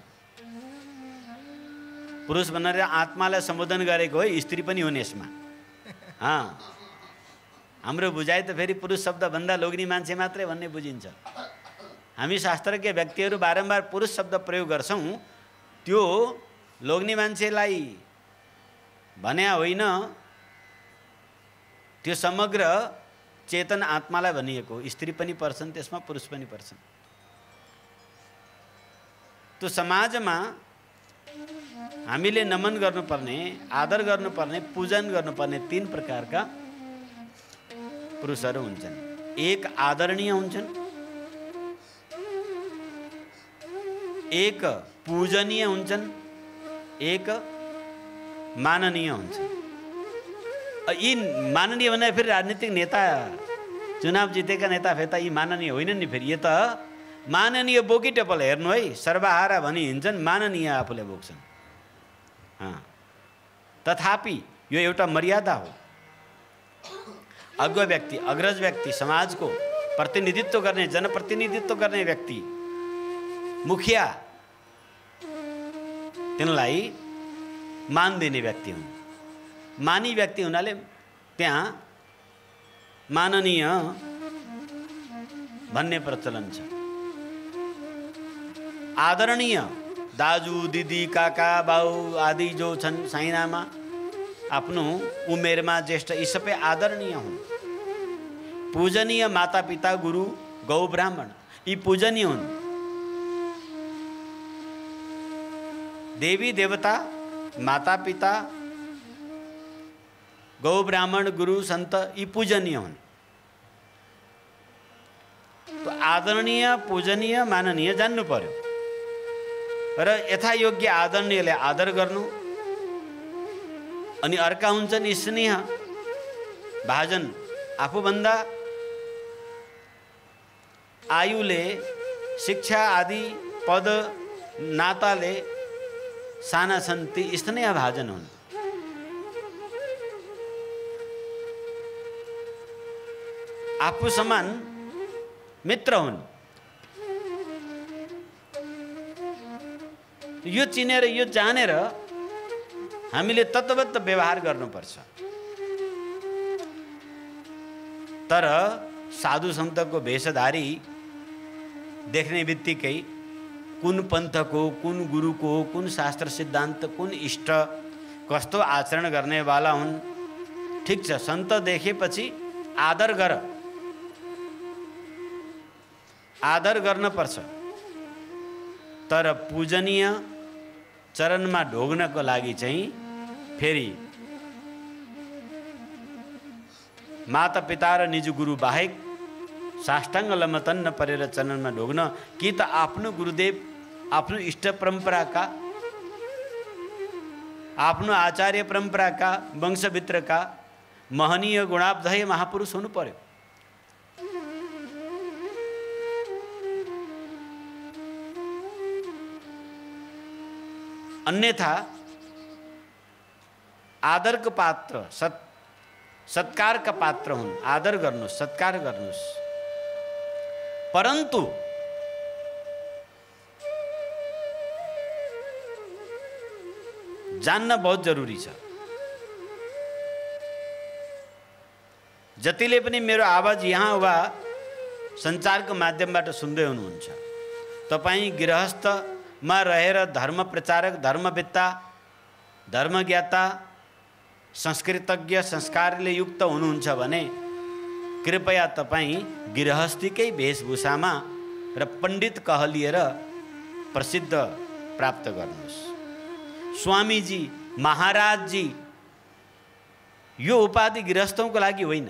पुरुष भनेर आत्मालाई सम्बोधन गरेको हो, स्त्री पनि हुन् यसमा। हाम्रो बुझाइ त फेरि पुरुष शब्द भन्दा लोग्ने मान्छे मात्रै भन्ने बुझिन्छ। हामी शास्त्रज्ञ व्यक्तिहरू बारम्बार पुरुष शब्द प्रयोग गर्छौँ, त्यो लोग्ने मान्छेलाई भन्या होइन, त्यो समग्र चेतन आत्मालाई भनिएको। स्त्री पनि पर्छन् त्यसमा, पुरुष पनि पर्छन्। त्यो समाजमा हामीले नमन गर्नुपर्ने, आदर गर्नुपर्ने, पूजन गर्नुपर्ने 3 प्रकारका पुरुषहरू हुन्छन्। एक आदरणीय हुन्छन्, एक पूजनीय हुन्छन्, एक माननीय हुन्छन्। यी माननीय भने फेरि राजनीतिक नेता, चुनाव जितेका नेता फेता यी माननीय होइनन् नि। फेरि यो त माननीय बोकी टेपल हेर्नु है, सर्वहारा भनी हिँड्छन्, माननीय आफूले बोक्छन्। तथापि यो एउटा मर्यादा हो। अग्र व्यक्ति, अग्रज व्यक्ति, समाजको प्रतिनिधित्व गर्ने, जनप्रतिनिधित्व गर्ने व्यक्ति, मुखिया, तिनलाई मान दिने व्यक्ति हुन्। मानी व्यक्ति हुनाले त्यहाँ माननीय भन्ने प्रचलन छ। आदरणीय दाजु, दिदी, काका, बाउ आदि जो छन् साइनामा, आफ्नो उमेरमा ज्येष्ठ, यी सबै आदरणीय हुन्। पूजनीय माता पिता, गुरु, गौ ब्राह्मण, यी पूजनीय हुन्। देवी देवता, माता पिता, गौ ब्राह्मण, गुरु, सन्त, यी पूजनीय हुन्। तो आदरणीय, पूजनीय, माननीय जान्नु पर्यो र यथायोग्य आदरणीयले आदर गर्नु। अनि अर्का हुन्छन् स्नेह भाजन, आफूभन्दा आयुले, शिक्षा आदि पद नाताले साना छन्, ती स्नेह भाजन हुन्। आफू समान मित्र हुन्। यो चिनेर, यो जानेर हामीले तत्त्वबद्ध व्यवहार गर्नुपर्छ। तर साधु सन्तको वेशधारी देख्ने बित्तिकै कुन पन्थको, कुन गुरुको, कुन शास्त्र सिद्धान्त, कुन इष्ट, कस्तो आचरण गर्नेवाला हुन्। ठिक छ, सन्त देखेपछि आदर गर, आदर गर्नुपर्छ। तर पूजनीय चरणमा ढोग्नको लागि चाहिँ फेरि माता पिता र निज गुरु बाहेक साष्टाङ्ग लमतन्न परेर चरणमा ढोग्न, कि त आफ्नो गुरुदेव, आफ्नो इष्ट परम्पराका, आफ्नो आचार्य परम्पराका, वंशभित्रका महनीय गुणाब्धय महापुरुष हुनु पर्यो। अन्यथा आदरको पात्र, सत्कारका पात्र हुन्। आदर गर्नुहोस्, सत्कार गर्नुहोस्। परन्तु जान्न बहुत जरुरी छ। जतिले पनि मेरो आवाज यहाँ वा सञ्चारको माध्यमबाट सुन्दै हुनुहुन्छ, तपाईँ गृहस्थमा रहेर धर्म प्रचारक, धर्मवेत्ता, धर्मज्ञाता, संस्कृतज्ञ, संस्कारले युक्त हुनुहुन्छ भने कृपया तपाईँ गृहस्थीकै वेशभूषामा र पण्डित कहलिएर प्रसिद्ध प्राप्त गर्नुहोस्। स्वामीजी, महाराजजी, यो उपाधि गृहस्थौँको लागि होइन।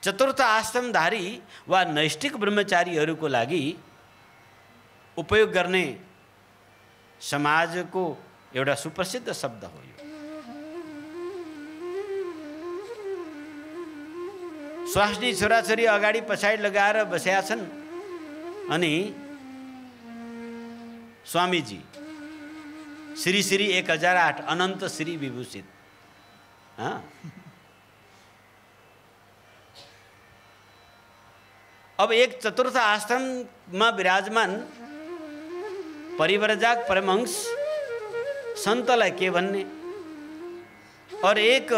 चतुर्थ आश्रमधारी वा नैष्ठिक ब्रह्मचारीहरूको लागि उपयोग गर्ने समाजको एउटा सुप्रसिद्ध शब्द हो यो। स्वास्नी छोराछोरी अगाडि पछाडि लगाएर बसेका छन् अनि स्वामीजी श्री श्री 1008 अनन्त श्री विभूषित। अब एक चतुर्थ आश्रममा विराजमान परिव्रजक परमहंस सन्तलाई के भन्ने, और एक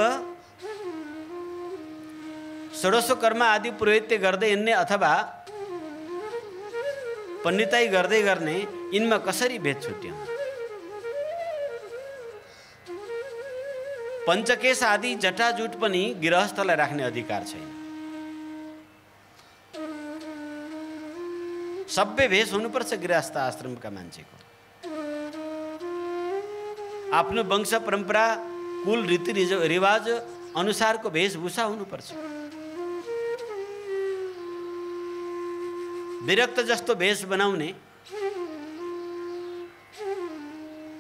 षोडशकर्म आदि पुरोहित्य गर्दै हिँड्ने अथवा पण्डिताई गर्दै गर्ने, यिनमा कसरी भेद छुट्याउनु? पञ्चकेश आदि जटाजुट पनि गृहस्थलाई राख्ने अधिकार छैन। सबै भेष हुनुपर्छ गृहस्थ आश्रमका मान्छेको। आफ्नो वंश परम्परा कुल रीतिरिवाज अनुसारको वेशभूषा हुनुपर्छ। विरक्त जस्तो वेश बनाउने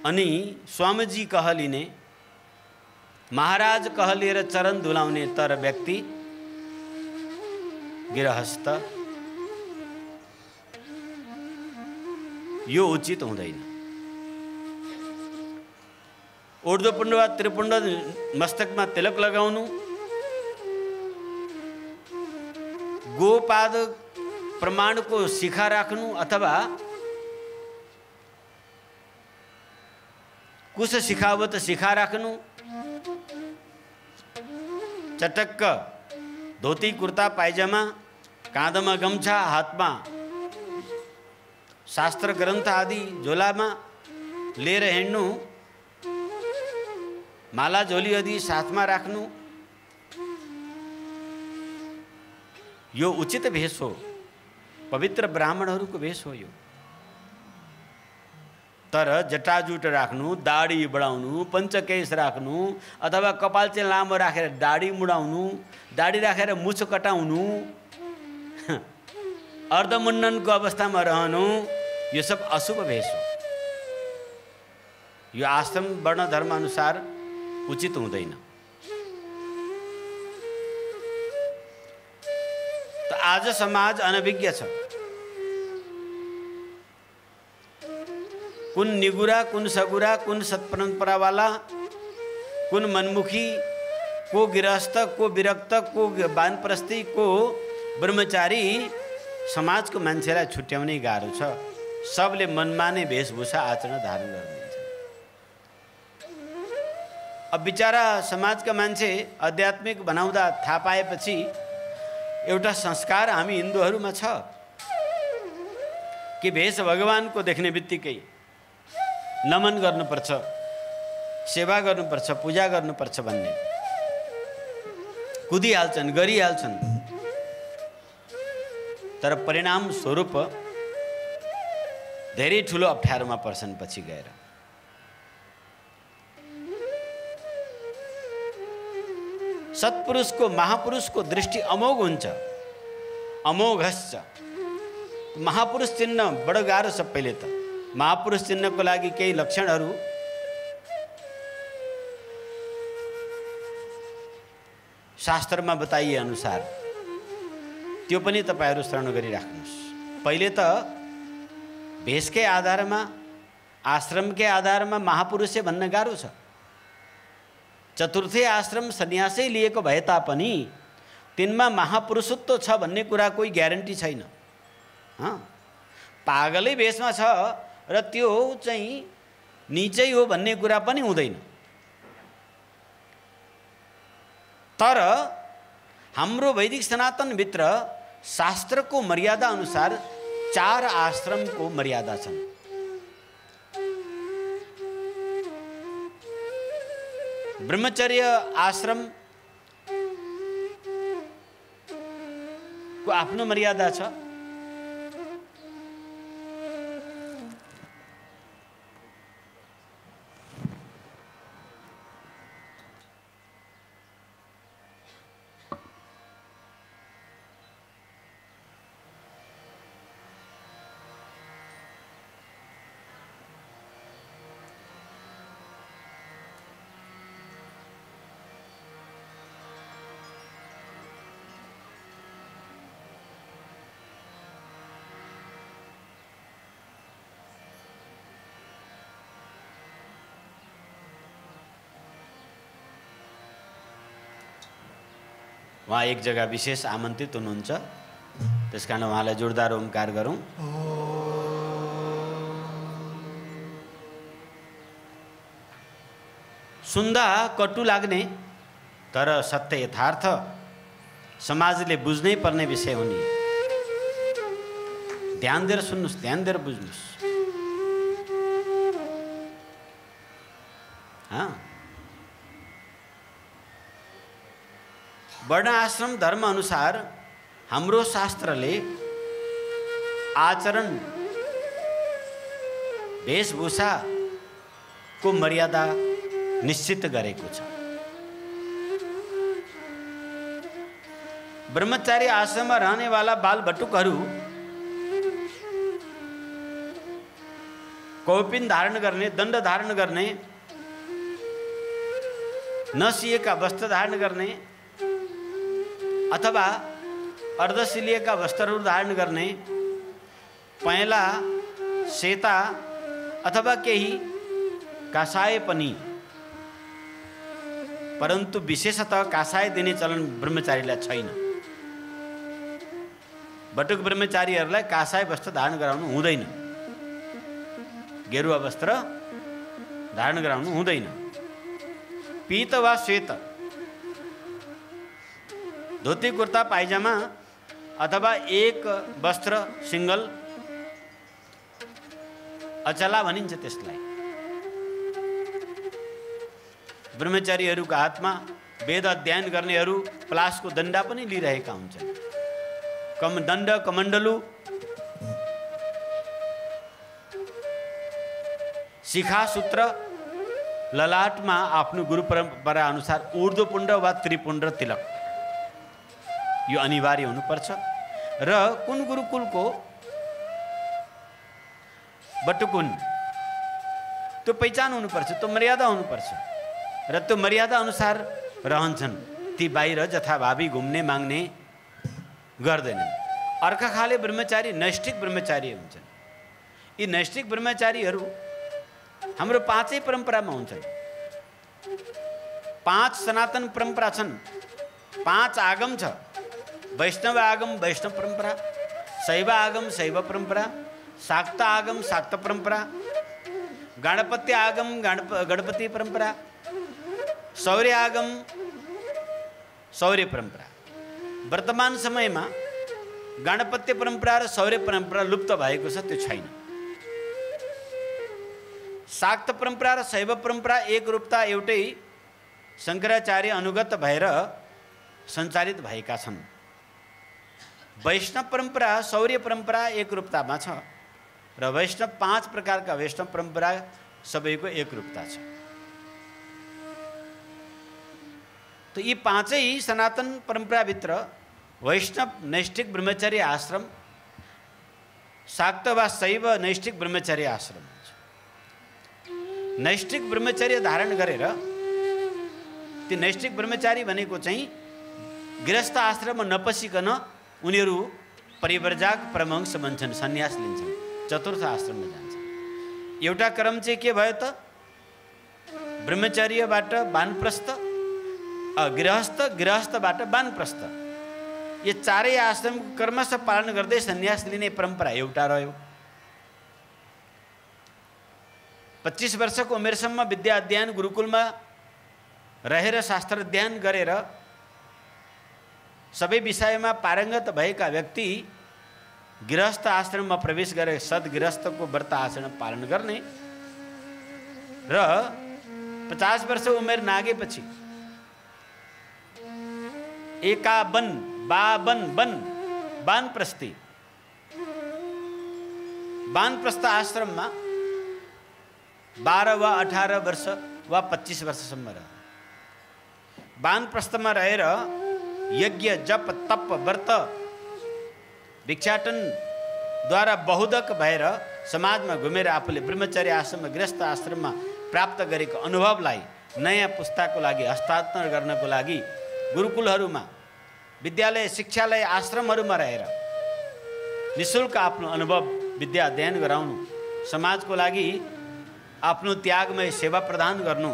अनि स्वामीजी कहलिने, महाराज कहलिएर चरण धुलाउने तर व्यक्ति गृहस्थ, यो उचित हुँदैन। ऊर्ध्वपुण्ड वा त्रिपुण्ड मस्तकमा तिलक लगाउनु, गोपाद प्रमाणको शिखा राख्नु अथवा कुश शिखावत शिखा राख्नु, चटक्क धोती कुर्ता पाइजामा, काँधमा गम्छा, हातमा शास्त्र ग्रन्थ आदि झोलामा लिएर हिँड्नु, माला झोली आदि साथमा राख्नु, यो उचित भेष हो, पवित्र ब्राह्मणहरूको भेष हो यो। तर जटाजुट राख्नु, दाढी बढाउनु, पञ्चकेश राख्नु अथवा कपाल चाहिँ लामो राखेर दाढी मुडाउनु, दाढी राखेर मुछ कटाउनु, अर्धमुण्डनको अवस्थामा रहनु, यो सब अशुभ भेष हो। यो आश्रम वर्ण धर्म अनुसार उचित हुँदैन। त आज समाज अनभिज्ञ छ। कुन निगुरा, कुन सगुरा, कुन सत्परम्परावाला, कुन मनमुखी, को गृहस्थ, को विरक्त, को वानप्रस्थी, को ब्रह्मचारी, समाजको मान्छेलाई छुट्याउनै गाह्रो छ। सबले मनमाने वेशभूषा आचरण धारण गर्नुहुन्छ। अब बिचारा समाजका मान्छे आध्यात्मिक बनाउँदा थाहा पाएपछि एउटा संस्कार हामी हिन्दूहरूमा छ कि भेष भगवानको देख्ने बित्तिकै नमन गर्नुपर्छ, सेवा गर्नुपर्छ, पूजा गर्नुपर्छ भन्ने कुदिहाल्छन्, गरिहाल्छन्। तर परिणाम स्वरूप धेरै ठुलो अप्ठ्यारोमा पर्छन् पछि गएर। सत्पुरुषको, महापुरुषको दृष्टि अमोघ हुन्छ, अमोघश्च। महापुरुष चिन्न बडो गाह्रो छ। पहिले त महापुरुष चिन्नको लागि केही लक्षणहरू शास्त्रमा बताइए अनुसार त्यो पनि तपाईहरु श्रवण गरिराख्नुहोस्। पहिले त भेषकै आधारमा, आश्रमकै आधारमा महापुरुषे भन्न गाह्रो छ। चतुर्थी आश्रम सन्यासै लिएको भए तापनि तिनमा महापुरुषत्व छ भन्ने कुरा कोही ग्यारेन्टी छैन। पागलै भेषमा छ र त्यो चाहिँ नीचै हो भन्ने कुरा पनि हुँदैन। तर हाम्रो वैदिक सनातनभित्र शास्त्रको मर्यादा अनुसार 4 आश्रमको मर्यादा छन्। ब्रह्मचर्य आश्रम को आफ्नो मर्यादा छ। वहाँ एक जगह विशेष आमन्त्रित हुनुहुन्छ, त्यसकारण उहाँलाई जोरदार ओमकार गरौँ। सुन्दा कटु लाग्ने तर सत्य यथार्थ समाजले बुझ्नै पर्ने विषय हो नि। ध्यान दिएर सुन्नुस्, ध्यान दिएर बुझ्नुस्। वर्ण आश्रम धर्म अनुसार हाम्रो शास्त्रले आचरण वेशभूषाको मर्यादा निश्चित गरेको छ। ब्रह्मचारी आश्रममा रहनेवाला बाल बटुकहरू कौपिन धारण गर्ने, दण्ड धारण गर्ने, नसिएका वस्त्र धारण गर्ने अथवा अर्धसिलिएका वस्त्रहरू धारण गर्ने, पहेँला, सेता अथवा केही कासाय पनि, परन्तु विशेषतः कासाय दिने चलन ब्रह्मचारीलाई छैन। बटुक ब्रह्मचारीहरूलाई कासाय वस्त्र धारण गराउनु हुँदैन, गेरुवा वस्त्र धारण गराउनु हुँदैन। पीत वा श्वेत, धोती कुर्ता पाइजामा अथवा एक वस्त्र सिङ्गल अचला भनिन्छ त्यसलाई। ब्रह्मचारीहरूका हातमा वेद अध्ययन गर्नेहरू पलासको दण्डा पनि लिइरहेका हुन्छन्। दण्ड, कमण्डलु, शिखा, सूत्र, ललाटमा आफ्नो गुरु परम्परा अनुसार ऊर्ध्वपुण्ड वा त्रिपुण्ड तिलक यो अनिवार्य हुनुपर्छ। र कुन गुरुकुलको बटुकुन त्यो पहिचान हुनुपर्छ, त्यो मर्यादा हुनुपर्छ र त्यो मर्यादा अनुसार रहन्छन्। ती बाहिर जथाभावी घुम्ने माग्ने गर्दैनन्। अर्का खाले ब्रह्मचारी नैष्ठिक ब्रह्मचारी हुन्छन्। यी नैष्ठिक ब्रह्मचारीहरू हाम्रो पाँचै परम्परामा हुन्छन्। 5 सनातन परम्परा छन्, 5 आगम छ। वैष्णव आगम वैष्णव परम्परा, शैव आगम शैव परम्परा, शाक्त आगम शाक्त परम्परा, गणपत्य आगम गणपति परम्परा, शौर्य आगम शौर्य परम्परा। वर्तमान समयमा गणपत्य परम्परा र शौर्य परम्परा लुप्त भएको छ, त्यो छैन। शाक्त परम्परा र शैव परम्परा एक रूपता एउटै शङ्कराचार्य अनुगत भएर सञ्चालित भएका छन्। वैष्णव परम्परा शौर्य परम्परा एक रूपतामा छ र वैष्णव 5 प्रकारका वैष्णव परम्परा सबैको एक रूपता छ। तो यी 5 सनातन परम्पराभित्र वैष्णव नैष्ठिक ब्रह्मचर्य आश्रम, शाक्त वा शैव नैष्ठिक ब्रह्मचर्य आश्रम हुन्छ। नैष्ठिक ब्रह्मचर्य धारण गरेर ती नैष्ठिक ब्रह्मचारी भनेको चाहिँ गृहस्थ आश्रममा नपसिकन उनीहरू परिव्रजाक परमहंस बन्छन्, सन्यास लिन्छन्, चतुर्थ आश्रममा जान्छन्। एउटा क्रम चाहिँ के भयो त? ब्रह्मचर्यबाट वानप्रस्थ, गृहस्थ, गृहस्थबाट वानप्रस्थ, यो 4 आश्रम क्रमशः पालन गर्दै सन्यास लिने परम्परा एउटा रह्यो। 25 वर्षको उमेरसम्म विद्या अध्ययन गुरुकुलमा रहेर शास्त्र अध्ययन गरेर सबै विषयमा पारङ्गत भएका व्यक्ति गृहस्थ आश्रममा प्रवेश गरेर सद्गृहस्थको व्रत आचरण पालन गर्ने र 50 वर्ष उमेर नागेपछि एकावन बावन वन वानप्रस्थी वानप्रस्थ आश्रममा 12 वा 18 वर्ष वा 25 वर्षसम्म रह वानप्रस्थमा रहेर यज्ञ जप तप व्रत भिक्षाटनद्वारा बहुदक भएर समाजमा घुमेर आफूले ब्रह्मचर्य आश्रममा गृहस्थ आश्रममा प्राप्त गरेको अनुभवलाई नयाँ पुस्ताको लागि हस्तान्तरण गर्नको लागि गुरुकुलहरूमा, विद्यालय, शिक्षालय, आश्रमहरूमा रहेर निःशुल्क आफ्नो अनुभव विद्या अध्ययन गराउनु, समाजको लागि आफ्नो त्यागमय सेवा प्रदान गर्नु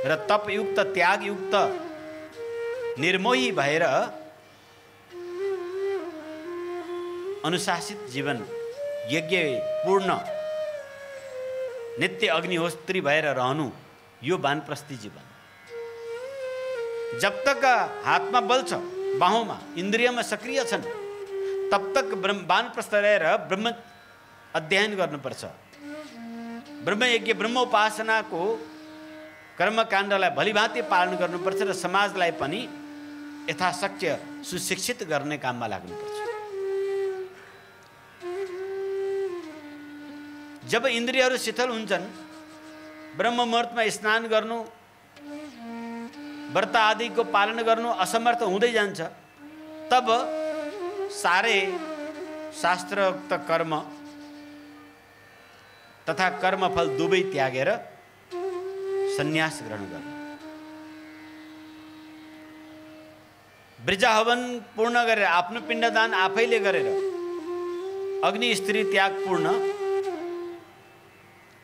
र तपयुक्त त्यागयुक्त निर्मोही भएर अनुशासित जीवन, यज्ञपूर्ण नित्य अग्निहोत्री भएर रहनु, यो वानप्रस्थी जीवन। जब तक हातमा बल छ, बाहुमा, इन्द्रियमा सक्रिय छन्, तब तक वानप्रस्थ रहेर ब्रह्म अध्ययन गर्नुपर्छ। ब्रह्मयज्ञ ब्रह्मोपासनाको कर्मकाण्डलाई भलिभाँति पालन गर्नुपर्छ र समाजलाई पनि यथाशक्य सुशिक्षित गर्ने काममा लाग्नुपर्छ। जब इन्द्रियहरू शिथिल हुन्छन्, ब्रह्म मुहुर्तमा स्नान गर्नु, व्रत आदिको पालन गर्नु असमर्थ हुँदै जान्छ, तब सारे शास्त्रोक्त कर्म तथा कर्मफल दुवै त्यागेर सन्यास ग्रहण गर्नु। वृजाहवन पूर्ण गरेर, आफ्नो पिण्डदान आफैले गरेर, अग्नि स्त्री त्याग पूर्ण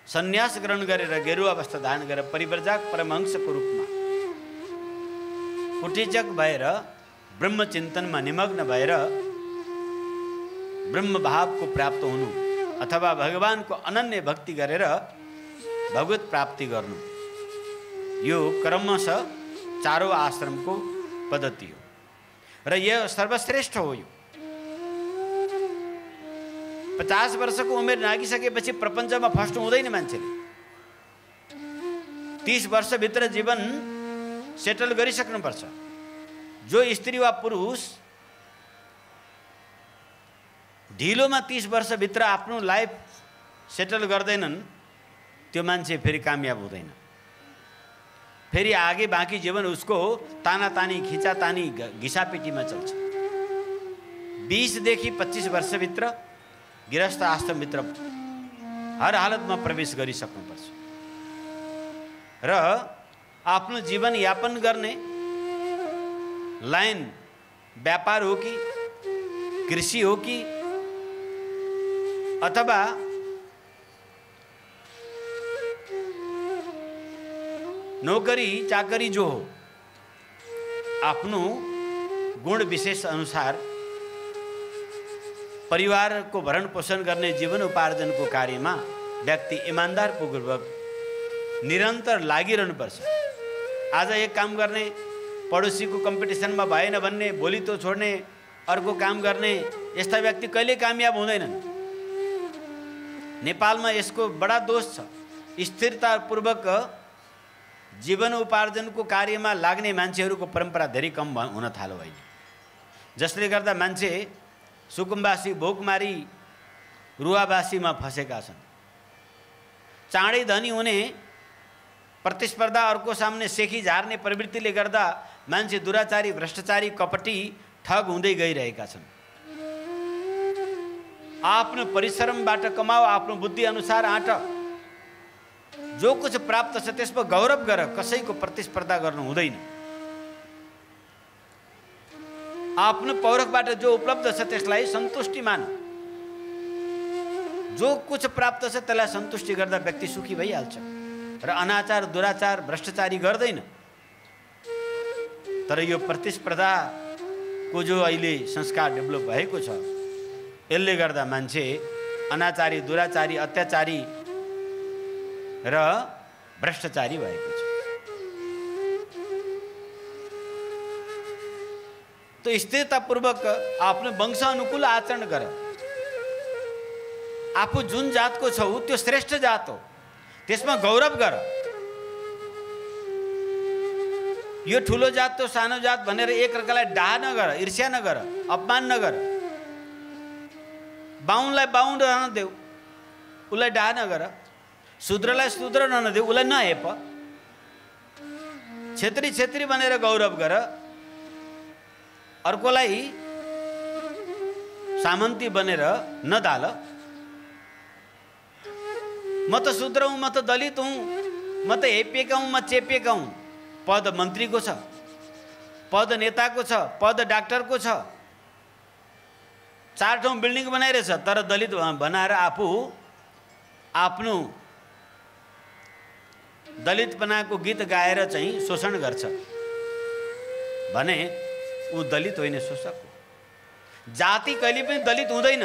सन्यास ग्रहण गरेर गेरुवा वस्त्र धारण गरेर परिव्रजक परमहंसको रूपमा कुटीचक भएर ब्रह्मचिन्तनमा निमग्न भएर ब्रह्म भावको प्राप्त हुनु अथवा भगवानको अनन्य भक्ति गरेर भगवत प्राप्ति गर्नु, यो क्रमशः चारौं आश्रमको पद्धति हो र यो सर्वश्रेष्ठ हो। यो 50 वर्षको उमेर नागिसकेपछि प्रपञ्चमा फस्नु हुँदैन मान्छेले। 30 वर्षभित्र जीवन सेटल गरिसक्नुपर्छ। जो स्त्री वा पुरुष ढिलोमा 30 वर्षभित्र आफ्नो लाइफ सेटल गर्दैनन्, त्यो मान्छे फेरि कामयाब हुँदैन। फेरि आगे बाँकी जीवन उसको तानातानी खिचातानी घिसापिटीमा चल्छ। 20 देखि 25 वर्षभित्र गृहस्थ आश्रमभित्र हर हालतमा प्रवेश गरिसक्नुपर्छ र आफ्नो जीवन यापन गर्ने लाइन व्यापार हो कि कृषि हो कि अथवा नौकरी चाकरी जो हो, आफ्नो गुण विशेष अनुसार परिवारको भरण पोषण गर्ने जीवन उपार्जनको कार्यमा व्यक्ति इमान्दारपूर्वक निरन्तर लागिरहनुपर्छ। आज एक काम गर्ने, पडोसीको कम्पिटिसनमा भएन भन्ने, भोलि तो छोड्ने, अर्को काम गर्ने, यस्ता व्यक्ति कहिले कामयाब हुँदैनन्। नेपालमा यसको बडा दोष छ। स्थिरतापूर्वक जीवन उपार्जनको कार्यमा लाग्ने मान्छेहरूको परम्परा धेरै कम हुन थाल्यो अहिले, जसले गर्दा मान्छे सुकुम्बासी, भोकमारी, रुवाबासीमा फँसेका छन्। चाँडै धनी हुने, प्रतिस्पर्धा, अर्को सामने सेखी झार्ने प्रवृत्तिले गर्दा मान्छे दुराचारी, भ्रष्टाचारी, कपटी, ठग हुँदै गइरहेका छन्। आफ्नो परिश्रमबाट कमाओ, आफ्नो बुद्धि अनुसार आँट। जो कुछ प्राप्त छ त्यसमा गौरव गर, कसैको प्रतिस्पर्धा गर्नु हुँदैन। आफ्नो पौरखबाट जो उपलब्ध छ त्यसलाई सन्तुष्टि मान। जो कुछ प्राप्त छ त्यसलाई सन्तुष्टि गर्दा व्यक्ति सुखी भइहाल्छ र अनाचार, दुराचार, भ्रष्टाचारी गर्दैन। तर यो प्रतिस्पर्धाको जो अहिले संस्कार डेभलप भएको छ, यसले गर्दा मान्छे अनाचारी, दुराचारी, अत्याचारी र भ्रष्टाचारी भएको छ। तो स्थिरतापूर्वक आफ्नो वंश अनुकूल आचरण गर। आफू जुन जातको छौ त्यो श्रेष्ठ जात हो, त्यसमा गौरव गर। यो ठुलो जात तो सानो जात भनेर एक अर्कालाई डाह नगर, ईर्ष्या नगर, अपमान नगर। बाहुनलाई बाहुन रहन देऊ, उसलाई डाह नगर। शूद्रलाई शूद्र रहन देऊ, उसलाई नहेप। छेत्री छेत्री भनेर गौरव गर। अर्कोलाई सामन्ती बनेर नदाल। म त शूद्र हूँ, म त दलित हूँ, म त हेपिएका हूँ, म चेपिएका हूँ। पद मन्त्रीको छ, पद नेताको छ, पद डाक्टरको छ, 4 ठाउँ बिल्डिङ बनाइरहेछ, तर दलित बनाएर आफू आफ्नो दलितपनाको गीत गाएर चाहिँ शोषण गर्छ भने ऊ दलित होइन, शोषक हो। जाति कहिले पनि दलित हुँदैन।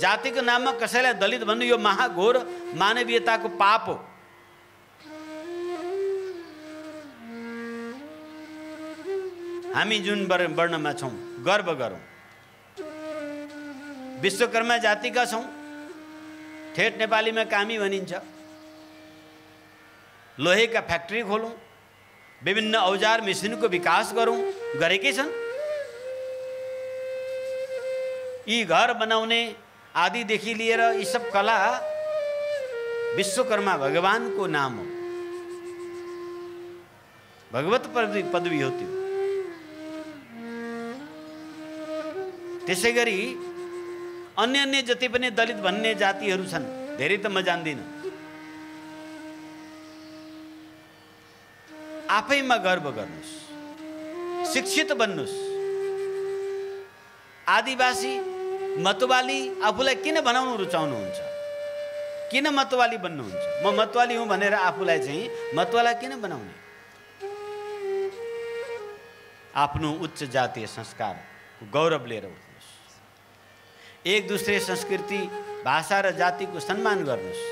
जातिको नाममा कसैलाई दलित भन्नु यो महाघोर मानवीयताको पाप हो। हामी जुन वर्णमा छौँ गर्व गरौँ। विश्वकर्मा जातिका छौँ, ठेट नेपालीमा कामी भनिन्छ। लोहेका फ्याक्ट्री खोलौँ, विभिन्न औजार मेसिनको विकास गरौँ, गरेकै छन्। यी घर बनाउने आदिदेखि लिएर यी सब कला विश्वकर्मा भगवानको नाम हो, भगवत पदवी हो त्यो। त्यसै गरी अन्य अन्य जति पनि दलित भन्ने जातिहरू छन्, धेरै त म जान्दिनँ, आफैमा गर्व गर्नुहोस्, शिक्षित बन्नुहोस्। आदिवासी मतवाली आफूलाई किन बनाउनु रुचाउनुहुन्छ? किन मतवाली बन्नुहुन्छ? म मतवाली हुँ भनेर आफूलाई चाहिँ मतवाला किन बनाउने? आफ्नो उच्च जातीय संस्कार गौरव लिएर उठ्नुहोस्। एक दूसरे संस्कृति, भाषा र जातिको सम्मान गर्नुहोस्।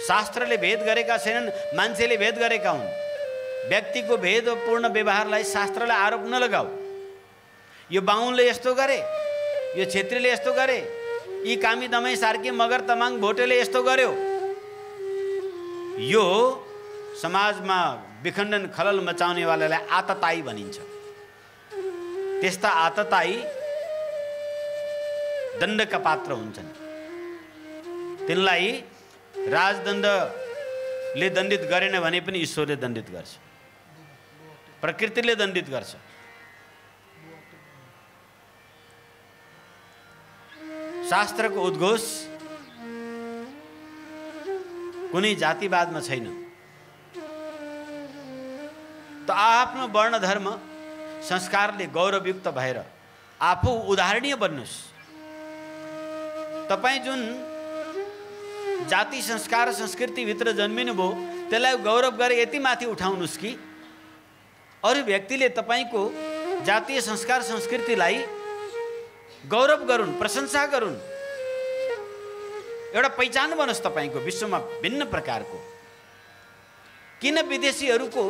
शास्त्रले भेद गरेका छैनन्, मान्छेले भेद गरेका हुन्। व्यक्तिको भेदपूर्ण व्यवहारलाई शास्त्रलाई आरोप नलगाऊ। यो बाहुनले यस्तो गरे, यो क्षेत्रीले यस्तो गरे, यी कामी दमाई सार्की मगर तमाङ भोटेले यस्तो गर्यो, यो समाजमा विखण्डन खलल मचाउनेवालालाई आतताई भनिन्छ। त्यस्ता आतताई दण्डका पात्र हुन्छन्। तिनलाई राजदण्डले दण्डित गरेन भने पनि ईश्वरले दण्डित गर्छ, प्रकृतिले दण्डित गर्छ। शास्त्रको उद्घोष कुनै जातिवादमा छैन। त आफ्नो वर्ण धर्म संस्कारले गौरवयुक्त भएर आफू उदाहरणीय बन्नुहोस्। तपाईँ जुन जाति संस्कार संस्कृतिभित्र जन्मिनु भयो त्यसलाई गौरव गरे यति माथि उठाउनुहोस् कि अरू व्यक्तिले तपाईँको जातीय संस्कार संस्कृतिलाई गौरव गरून्, प्रशंसा गरून्। एउटा पहिचान बनोस् तपाईँको विश्वमा भिन्न प्रकारको। किन विदेशीहरूको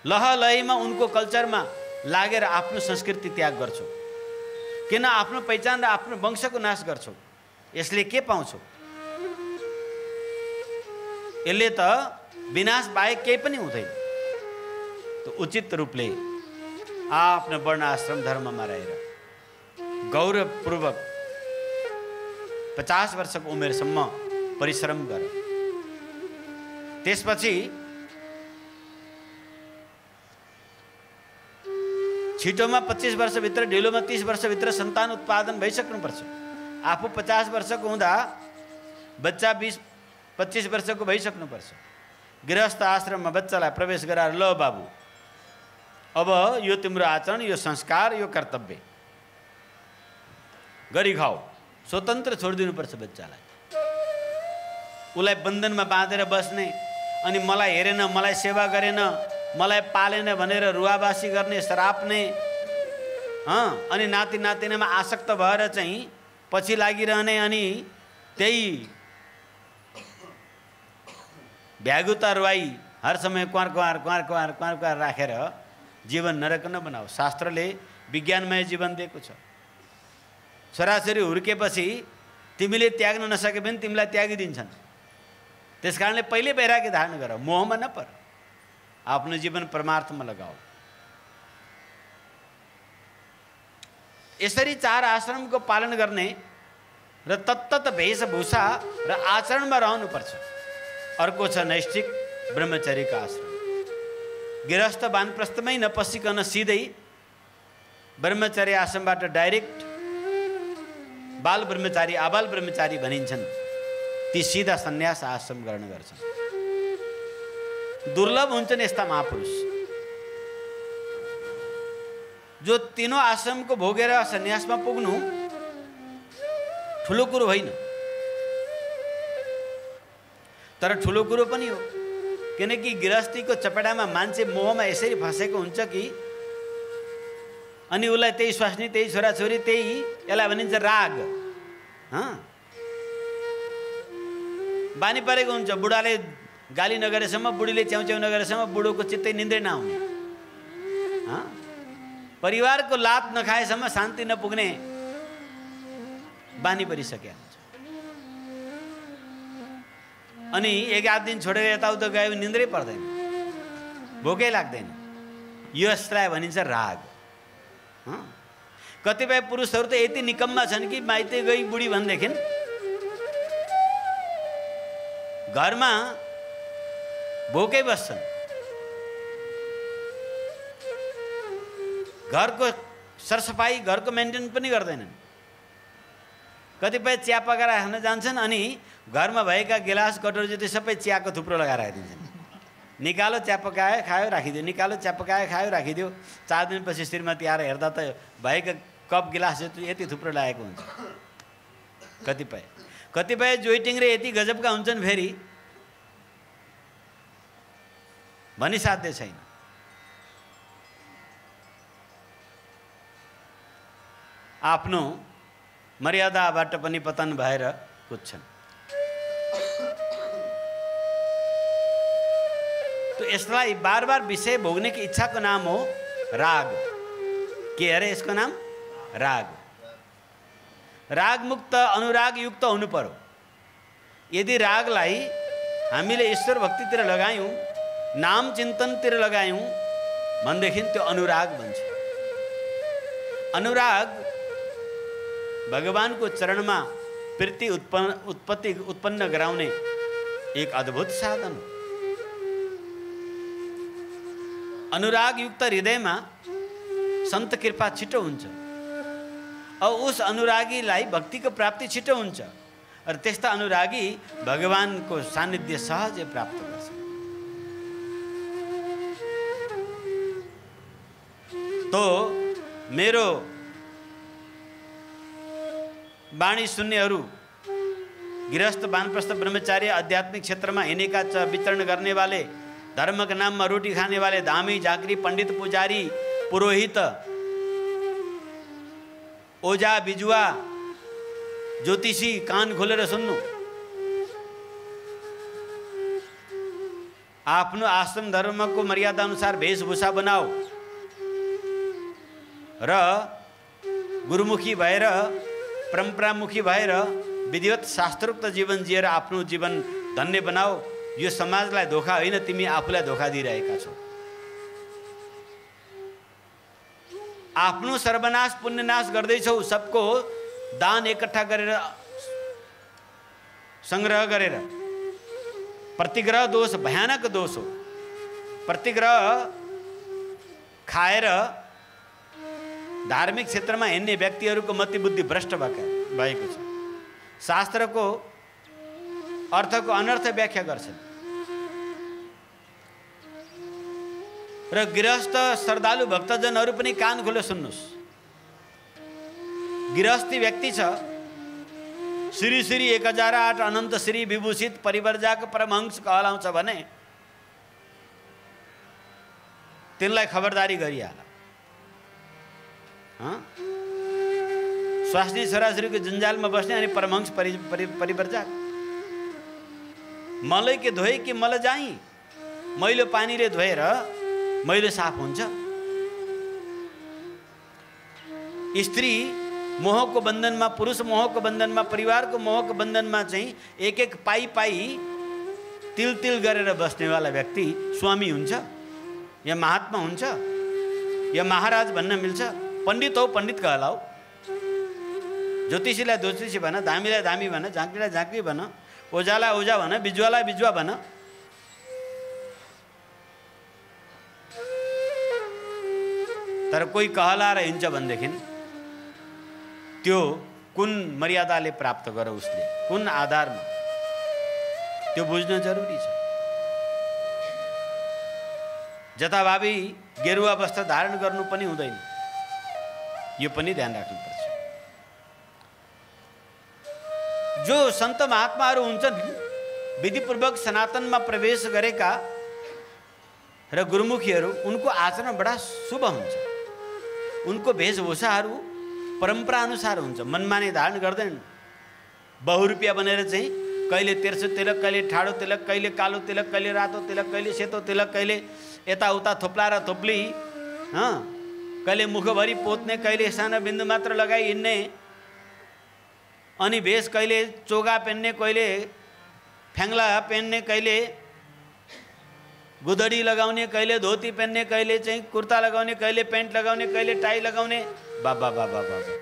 लहलहीमा उनको कल्चरमा लागेर आफ्नो संस्कृति त्याग गर्छौ? किन आफ्नो पहिचान र आफ्नो वंशको नाश गर्छौ? यसले के पाउँछौ? यसले त विनाश बाहेक केही पनि हुँदैन। त उचित रूपले आफ्नो वर्ण आश्रम धर्ममा रहेर गौरवपूर्वक 50 वर्षको उमेरसम्म परिश्रम गर। त्यसपछि छिटोमा 25 वर्षभित्र, ढिलोमा 30 वर्षभित्र सन्तान उत्पादन भइसक्नुपर्छ। आफू 50 वर्षको हुँदा बच्चा 20-25 वर्षको भइसक्नुपर्छ। गृहस्थ आश्रममा बच्चालाई प्रवेश गराएर ल बाबु, अब यो तिम्रो आचरण, यो संस्कार, यो कर्तव्य गरी खाऊ। स्वतन्त्र छोडिदिनुपर्छ बच्चालाई। उसलाई बन्धनमा बाँधेर बस्ने, अनि मलाई हेरेन, मलाई सेवा गरेन, मलाई पालेन भनेर रुवाबासी गर्ने, सराप्ने, अनि नाति नातिनामा आसक्त भएर चाहिँ पछि लागिरहने, अनि त्यही भ्यागुता रुवाई हर समय क्वार क्वार क्वार क्वार क्वार क्वार राखेर जीवन नरक नबनाऊ। शास्त्रले विज्ञानमय जीवन दिएको छ। छोराछोरी हुर्केपछि तिमीले त्याग्न नसके पनि तिमीलाई त्यागिदिन्छन्। त्यस कारणले पहिले बैरागी धारण गर, मोहमा नपर, आफ्नो जीवन परमार्थमा लगाऊ। यसरी 4 आश्रमको पालन गर्ने र तत्तत वेशभूषा र आचरणमा रहनुपर्छ। अर्को छ नैष्ठिक ब्रह्मचर्यको आश्रम। गृहस्थ वानप्रस्थमै नपसिकन सिधै ब्रह्मचर्य आश्रमबाट डाइरेक्ट बाल ब्रह्मचारी, आबाल ब्रह्मचारी भनिन्छन्, ती सिधा सन्यास आश्रम ग्रहण गर्छन्। दुर्लभ हुन्छन् यस्ता महापुरुष जो तीनों आश्रमको भोगेर सन्यासमा पुग्नु ठुलो कुरो होइन, तर ठुलो कुरो पनि हो। किनकि गृहस्थीको चपेटामा मान्छे मोहमा यसरी फसेको हुन्छ कि अनि उसलाई त्यही स्वास्नी, त्यही छोराछोरी, त्यही यसलाई भनिन्छ राग, बानी परेको हुन्छ। बुढाले गाली नगरेसम्म, बुढीले च्याउच्याउ नगरेसम्म बुढोको चित्तै निन्द्रै नआउने, परिवारको लात नखाएसम्म शान्ति नपुग्ने बानी परिसक्यो हुन्छ। अनि एक आध दिन छोडेर यताउता गयो निन्द्रै पर्दैन, भोकै लाग्दैन। यसलाई भनिन्छ राग। कतिपय पुरुषहरू त यति निकम्मा छन् कि माइती गई बुढी भनेदेखि घरमा भोकै बस्छन्, घरको सरसफाई घरको मेन्टेन पनि गर्दैनन्। कतिपय चिया पकाएर खान जान्छन् अनि घरमा भएका गिलास कटोरी जति सबै चियाको थुप्रो लगाएर आइदिन्छन्। निकालो चिया पकायो खायो राखिदियो, निकालो चिया पकायो खायो राखिदियो। 4 दिनपछि श्रीमती आएर हेर्दा त भएका कप गिलास यति थुप्रो लागेको हुन्छ। कतिपय जोइटिङ र यति गजबका हुन्छन् फेरि भनिसाध्य छैन। आफ्नो मर्यादाबाट पनि पतन भएर कुद्छन्। तो यसलाई बार बार विषय भोग्ने की इच्छाको नाम हो राग। के अरे यसको नाम राग। राग मुक्त अनुराग युक्त हुनु पर्यो। यदि रागलाई हामीले ईश्वर भक्तितिर लगायौं, नाम चिन्तनतिर लगायौं भनेदेखि त्यो अनुराग बन्छ। अनुराग भगवानको चरणमा प्रीति उत्पन्न गराउने एक अद्भुत साधन हो। अनुराग युक्त हृदयमा संत कृपा छिटो हुन्छ और उस अनुरागीलाई भक्तिको प्राप्ति छिटो हुन्छ और त्यस्ता अनुरागी भगवानको सान्निध्य सहजै प्राप्त गर्छ। तो मेरो वाणी सुन्नेहरू गृहस्थ वानप्रस्थ ब्रह्मचारी आध्यात्मिक क्षेत्रमा हिँडेका विचरण गर्ने वाले, धर्म के नाम में रोटी खाने वाले, धामी झांकरी पंडित पुजारी पुरोहित ओझा बिजुवा ज्योतिषी कान खोलेर सुन्नु। आफ्नो आश्रम धर्म को मर्यादा अनुसार वेशभूषा बनाओ र गुरुमुखी भएर परम्परामुखी भएर विधिवत शास्त्रोक्त जीवन जिएर आफ्नो जीवन धन्य बनाओ। यो समाजलाई धोका होइन, तिमी आफूलाई धोका दिइरहेका छौ। आफ्नो सर्वनाश पुण्यनाश गर्दैछौ। सबको दान एकट्ठा गरेर संग्रह गरेर। प्रतिग्रह दोष भयानक दोष हो। प्रतिग्रह खाएर धार्मिक क्षेत्रमा हिँड्ने व्यक्तिहरूको मति बुद्धि भ्रष्ट भएको छ। शास्त्रको अर्थको अनर्थ व्याख्या गर्छन् र गृहस्थ श्रद्धालु भक्तजनहरू पनि कान खोलेर सुन्नुस्। गृहस्थी व्यक्ति छ, श्री श्री 1008 अनन्त श्री विभूषित परिवर्जाक परमहंस कहलाउँछ भने तिनलाई खबरदारी गरिहाल। स्वास्नी छोराछोरीको जन्जालमा बस्ने अनि परमहंस परिवर्जाक। मलै के धोए कि मल जाई, मैलो पानीले धोएर मैलो साफ हुन्छ। स्त्री मोहको बन्धनमा, पुरुष मोहको बन्धनमा, परिवारको मोहको बन्धनमा चाहिँ एक एक पाई पाई तिल तिल गरेर बस्नेवाला व्यक्ति स्वामी हुन्छ या महात्मा हुन्छ या महाराज भन्न मिल्छ। पंडित हो पंडित कहलाओ, ज्योतिषीलाई ज्योतिषी भन, धामीलाई धामी भन, झाँक्रीलाई झाँक्री भन, ओझालाई ओझा भन, बिजुवालाई बिजुवा भन। तर कोही कहलाएर हिँड्छ भनेदेखि त्यो कुन मर्यादाले प्राप्त गर, उसले कुन आधारमा, त्यो बुझ्न जरुरी छ। जथाभावी गेरुवा वस्त्र धारण गर्नु पनि हुँदैन, यो पनि ध्यान राख्नुपर्छ। जो संत महात्माहरू हुन्छन् विधिपूर्वक सनातनमा प्रवेश गरेका र गुरुमुखीहरू, उनको आचरण बडा शुभ हुन्छ। उनको वेशभूषाहरू परम्परा अनुसार हुन्छ, मनमाने धारण गर्दैन। बहुरूपिया बनेर चाहिँ कहिले तेर्सो तिलक, कहिले ठाडो तिलक, कहिले कालो तिलक, कहिले रातो तिलक, कहिले सेतो तिलक, कहिले यताउता थोप्ला र थोप्ली, कहिले मुखभरि पोत्ने, कहिले सानो बिन्दु मात्र लगाई हिँड्ने, अनि भेष कहिले चोगा पहन्ने, कहिले फ्याङ्ला पहन्ने, कहिले गुदडी लगाउने, कहिले धोती पहन्ने, कहिले चाहिँ कुर्ता लगाउने, कहिले पेन्ट लगाउने, कहिले टाई लगाउने, बाबा बाबा बाबा।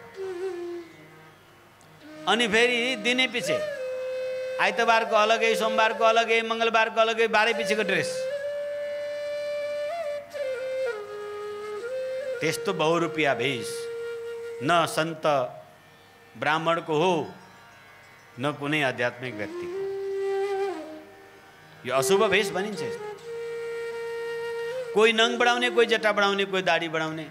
अनि फेरि दिने पछि आइतबारको अलगै, सोमबारको अलगै, मङ्गलबारको अलगै, बाह्रै पछिको ड्रेस। त्यस्तो बहुरूपिया भेष न सन्त ब्राह्मणको हो न कुनै आध्यात्मिक व्यक्तिको। यो अशुभ भेष भनिन्छ। कोही नङ बढाउने, कोही जट्टा बढाउने, कोही दाढी बढाउने,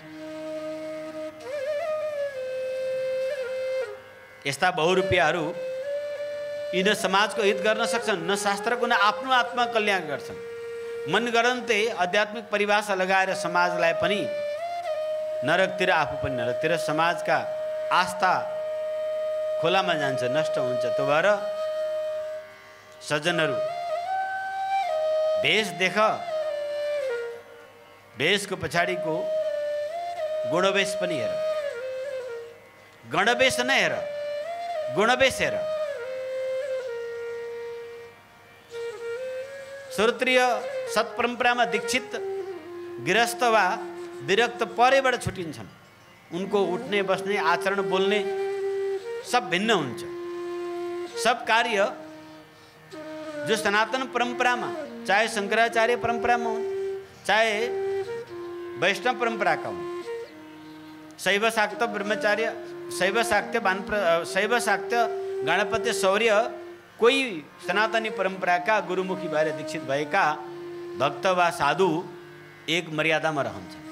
यस्ता बहुरूपियाहरू यी न समाजको हित गर्न सक्छन्, न शास्त्रको, न आफ्नो आत्मा कल्याण गर्छन्। मन गरन्ते आध्यात्मिक परिभाषा लगाएर समाजलाई पनि नरकतिर, आफू पनि नरकतिर, समाजका आस्था खोलामा जान्छ, नष्ट हुन्छ। त्यो भएर सज्जनहरू, भेष देख, भेषको पछाडिको गुणवेश पनि हेर। गणवेश नहेर, गुणवेश हेर। श्रोत्रिय सत्परम्परामा दीक्षित गृहस्थ वा विरक्त परैबाट छुटिन्छन्। उनको उठ्ने, बस्ने, आचरण, बोल्ने सब भिन्न हुन्छ। सब कार्य जो सनातन परम्परामा, चाहे शंकराचार्य परम्परामा हुन्, चाहे वैष्णव परम्पराका हुन्, शैव शाक्त ब्रह्मचार्य, शैव शाक्त गणपति शौर्य, कोही सनातनी परम्पराका गुरुमुखी भएर दीक्षित भएका भक्त वा साधु एक मर्यादामा रहन्छन्।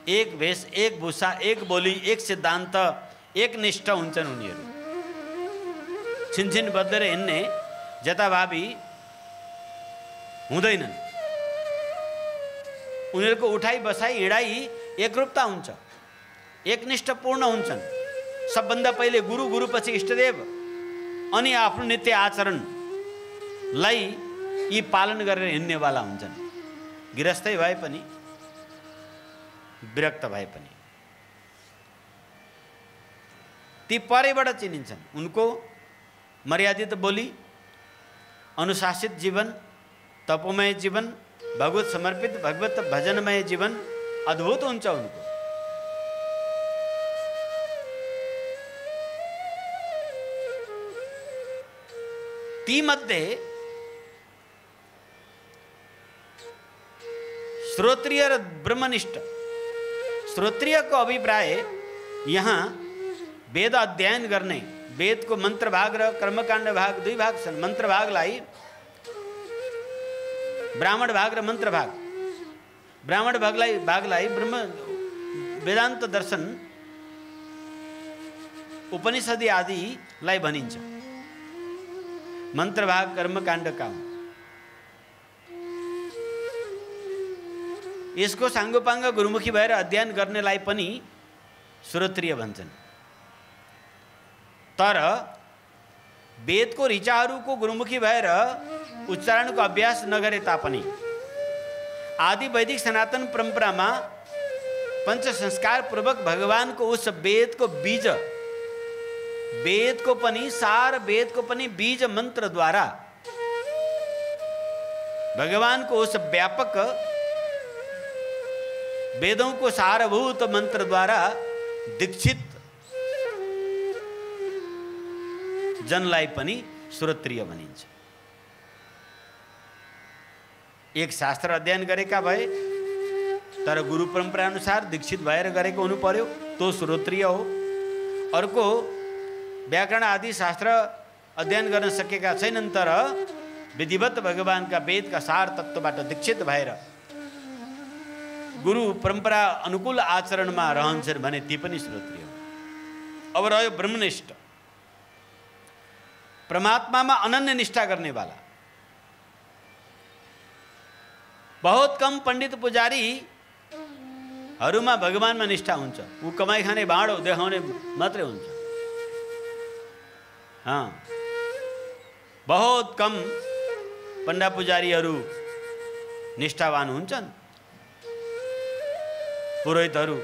एक भेष, एक भूषा, एक बोली, एक सिद्धान्त, एक निष्ठा हुन्छन् उनीहरू। छिनछिन बद्देर हिँड्ने जताभावी हुँदैनन्। उनीहरूको उठाइ, बसाइ, हिँडाइ एकरूपता हुन्छ, एकनिष्ठपूर्ण हुन्छन्। सबभन्दा पहिले गुरु, गुरुपछि इष्टदेव, अनि आफ्नो नित्य आचरणलाई यी पालन गरेर हिँड्नेवाला हुन्छन्। गृहस्थै भए पनि, विरक्त भए पनि ती परैबाट चिनिन्छन्। उनको मर्यादित बोली, अनुशासित जीवन, तपोमय जीवन, भगवत समर्पित, भगवत भजनमय जीवन अद्भुत हुन्छ उनको। ती मध्ये श्रोत्रिय र ब्रह्मनिष्ठ। श्रोत्रियको अभिप्राय यहाँ वेद अध्ययन गर्ने, वेदको मन्त्र भाग र कर्मकाण्ड भाग दुई भाग छन्। मन्त्र भागलाई ब्राह्मण भाग र मन्त्र भाग। ब्राह्मण भागलाई ब्रह्म वेदान्त दर्शन, उपनिषदि आदिलाई भनिन्छ। मन्त्र भाग कर्मकाण्डका हुन्। यसको साङ्गोपाङ्ग गुरुमुखी भएर अध्ययन गर्नेलाई पनि श्रोत्रिय भन्छन्। तर वेदको ऋचाहरूको गुरुमुखी भएर उच्चारणको अभ्यास नगरे तापनि आदि वैदिक सनातन परम्परामा पंच संस्कार पूर्वक भगवानको उस वेदको बीज, वेदको पनि सार, वेदको पनि बीज मन्त्र द्वारा भगवानको उस व्यापक वेदों को सारभूत मंत्र द्वारा दीक्षित जनलाई पनि श्रोत्रिय भनिन्छ। एक शास्त्र अध्ययन गरेका भए तर गुरु परम्परा अनुसार दीक्षित भएर गरेको हुनु पर्यो, तो श्रोत्रिय हो। अर्को व्याकरण आदि शास्त्र अध्ययन गर्न सकेका छैनन् तर विधिवत भगवानका वेदका सार तत्त्वबाट दीक्षित भएर गुरु परम्परा अनुकूल आचरणमा रहन्छन् भने ती पनि श्रोत्रिय हो। अब रह्यो ब्रह्मनिष्ठ, परमात्मामा अनन्य निष्ठा गर्नेवाला। बहुत कम पण्डित पुजारीहरूमा भगवानमा निष्ठा हुन्छ। ऊ कमाई खाने भाँडो देखाउने मात्रै हुन्छ। बहुत कम पण्डा पुजारीहरू निष्ठावान हुन्छन्। पुरोहितहरू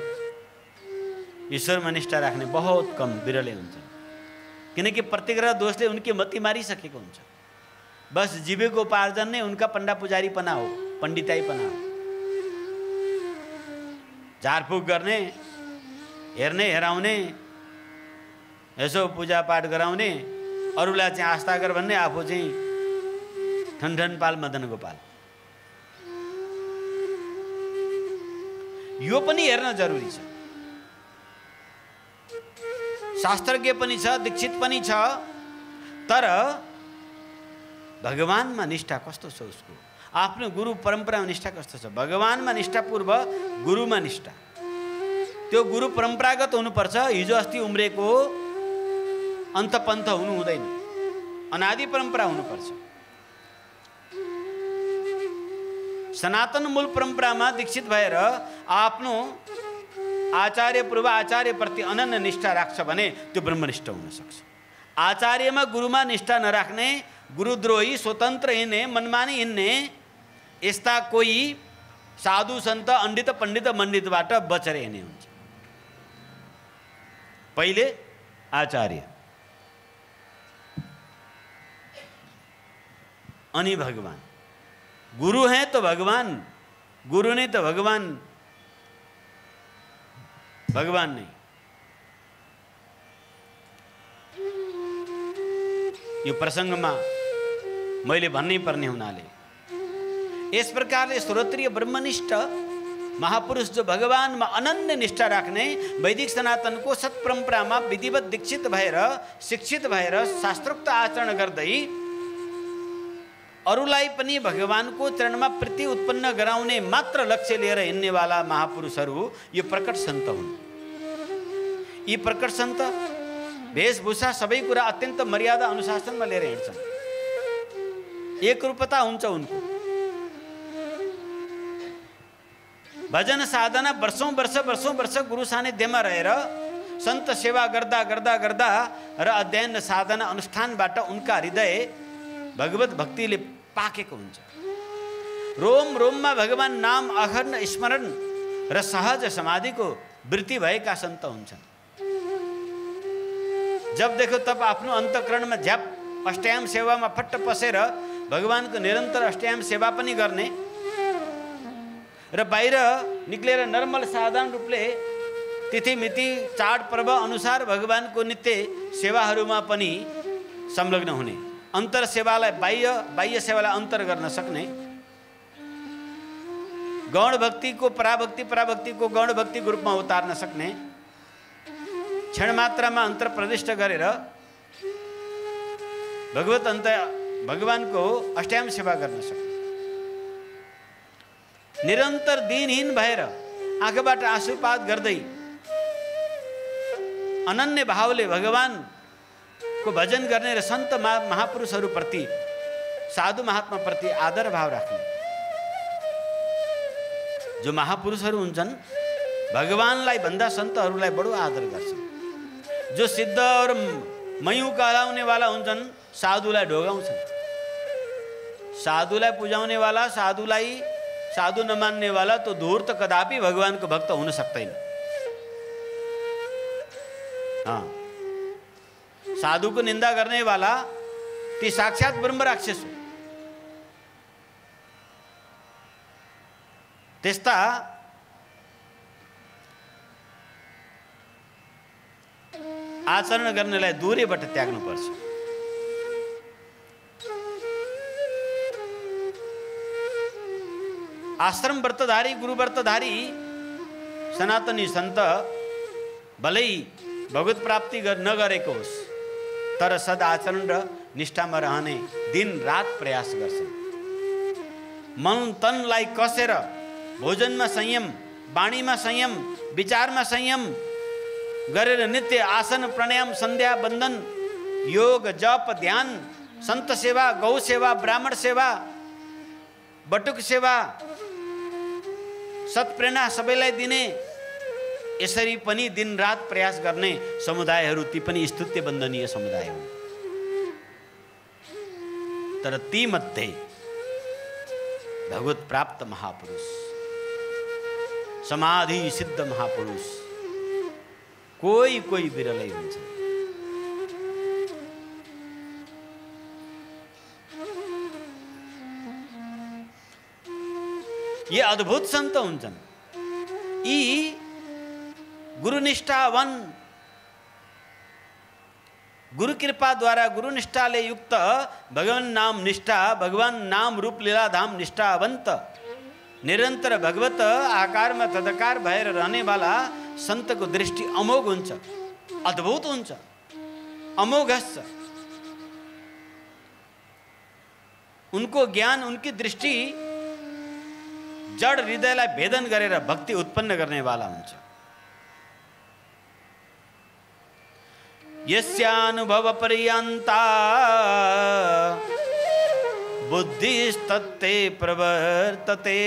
ईश्वरमा निष्ठा राख्ने बहुत कम, बिरलै हुन्छन्। किनकि प्रतिग्रह दोषले उनकी मति मारिसकेको हुन्छ। बस जीविकोपार्जन नै उनका पण्डा पुजारीपना हो। पण्डिताइपना हो। झारफुक गर्ने, हेर्ने हेराउने, यसो पूजापाठ गराउने, अरूलाई चाहिँ आस्था गर भन्ने, आफू चाहिँ ठनठन पाल मदन गोपाल। यो पनि हेर्न जरुरी छ। शास्त्रज्ञ पनि छ, दीक्षित पनि छ, तर भगवानमा निष्ठा कस्तो छ उसको, आफ्नो गुरु परम्परामा निष्ठा कस्तो छ। भगवानमा निष्ठापूर्व गुरुमा निष्ठा, त्यो गुरु परम्परागत हुनुपर्छ। हिजो अस्ति उम्रेको अन्तपन्थ हुनु हुँदैन, अनादि परम्परा हुनुपर्छ। सनातन मूल परम्परामा दीक्षित भएर आफ्नो आचार्य पूर्व आचार्यप्रति अनन्य निष्ठा राख्छ भने त्यो ब्रह्मनिष्ठ हुन सक्छ। आचार्यमा गुरुमा निष्ठा नराख्ने, गुरुद्रोही, स्वतन्त्र हिँड्ने, मनमानी हिँड्ने यस्ता कोही साधु सन्त अण्डित पण्डित मण्डितबाट बचेर हिँड्ने हुन्छ। पहिले आचार्य, अनि भगवान। गुरु हैं तो भगवान, गुरु नहीं तो भगवान, भगवान नहीं। यो प्रसङ्गमा मैले भन्नै पर्ने हुनाले यस प्रकारले श्रोत्रिय ब्रह्मनिष्ठ महापुरुष जो भगवानमा अनन्य निष्ठा राख्ने, वैदिक सनातनको सत्परम्परामा विधिवत दीक्षित भएर शिक्षित भएर शास्त्रोक्त आचरण गर्दै अरूलाई पनि भगवानको चरणमा प्रीति उत्पन्न गराउने मात्र लक्ष्य लिएर हिँड्नेवाला महापुरुषहरू यो प्रकट सन्त हुन्। यी प्रकट सन्त वेशभूषा सबै कुरा अत्यन्त मर्यादा अनुशासनमा लिएर हिँड्छन्। एकरूपता हुन्छ उनको। भजन साधना वर्षौं वर्ष गुरु सानिध्यमा रहेर सन्त सेवा गर्दा गर्दा गर्दा र अध्ययन साधना अनुष्ठानबाट उनका हृदय भगवत भक्तिले पाकेको हुन्छ। रोम रोममा भगवान नाम अखण्ड स्मरण र सहज समाधिको वृत्ति भएका सन्त हुन्छन्। जब देखो तब आफ्नो अन्तःकरणमा झ्याप अष्टयाम सेवामा फट्ट पसेर भगवानको निरन्तर अष्टयाम सेवा पनि गर्ने र बाहिर निक्लेर नर्मल साधारण रूपले तिथिमिति चाड पर्व अनुसार भगवानको नित्य सेवाहरूमा पनि संलग्न हुने, अन्तर सेवालाई बाह्य सेवालाई अन्तर गर्न सक्ने, गौण भक्तिको पराभक्तिको गौण भक्तिको रूपमा उतार्न सक्ने, क्षण मात्रामा अन्तर प्रविष्ट गरेर भगवानको अष्टयाम सेवा गर्न सक्ने, निरन्तर दिनहीन भएर आँखाबाट आँसुपात गर्दै अनन्य भावले भगवानको भजन गर्ने र सन्त महापुरुषहरूप्रति साधु महात्माप्रति आदर भाव राख्ने। जो महापुरुषहरू हुन्छन् भगवानलाई भन्दा सन्तहरूलाई बडो आदर गर्छन्। जो सिद्ध और मयू कहलाउनेवाला हुन्छन् साधुलाई ढोगाउँछन्। साधुलाई पुजाउनेवाला, साधु नमान्नेवाला तो धूर्त कदापि भगवानको भक्त हुन सक्दैन। साधुको निन्दा गर्नेवाला ती साक्षात ब्रह्म राक्षस हो। त्यस्ता आचरण गर्नेलाई दूरैबाट त्याग्नुपर्छ। आश्रम व्रतधारी, गुरु व्रतधारी सनातनी सन्त भलै भगवत प्राप्ति नगरेको होस् तर सदाचरण र निष्ठामा रहने दिन रात प्रयास गर्छन्। मन तनलाई कसेर भोजनमा संयम, वाणीमा संयम, विचारमा संयम गरेर नित्य आसन प्राणायाम सन्ध्या वन्दन योग जप ध्यान सन्त सेवा गौ सेवा ब्राह्मण सेवा बटुक सेवा सत्प्रेरणा सबैलाई दिने यसरी पनि दिन रात प्रयास गर्ने समुदायहरू ती पनि स्तुत्य वन्दनीय समुदाय हुन्। तर ती मध्ये भगवत प्राप्त महापुरुष, समाधि सिद्ध महापुरुष कोही विरलै हुन्छ। ये अद्भुत सन्त हुन्छन्। यी गुरुनिष्ठावान, गुरु कृपाद्वारा गुरुनिष्ठाले युक्त भगवान नाम निष्ठा, भगवान नाम रूप लीला धाम निष्ठावन्त, निरन्तर भगवत आकारमा तदाकार भएर रहनेवाला सन्तको दृष्टि अमोघ हुन्छ, अद्भुत हुन्छ, अमोघ छ। उनको ज्ञान, उनकी दृष्टि जड हृदयलाई भेदन गरेर भक्ति उत्पन्न गर्नेवाला हुन्छ। यस्यानुभव पर्यन्ता बुद्धिस्तत्ते प्रवर्तते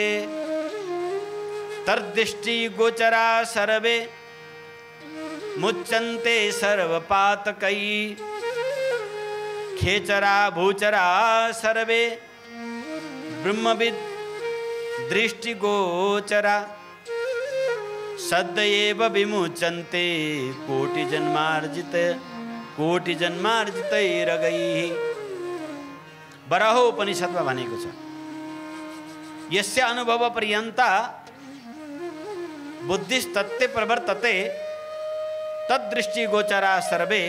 तद्दृष्टि गोचरा सर्वे मुच्यन्ते सर्वपातकै खेचरा भूचरा सर्वे ब्रह्मविद् दृष्टिगोचरा सदैव विमुच्यन्ते कोटिजन्मार्जितैरगैः। बराहो उपनिषदमा भनेको छ, यस्य अनुभव पर्यन्ता बुद्धिस्तत्ते प्रवर्तते तद्दृष्टिगोचरा सर्वे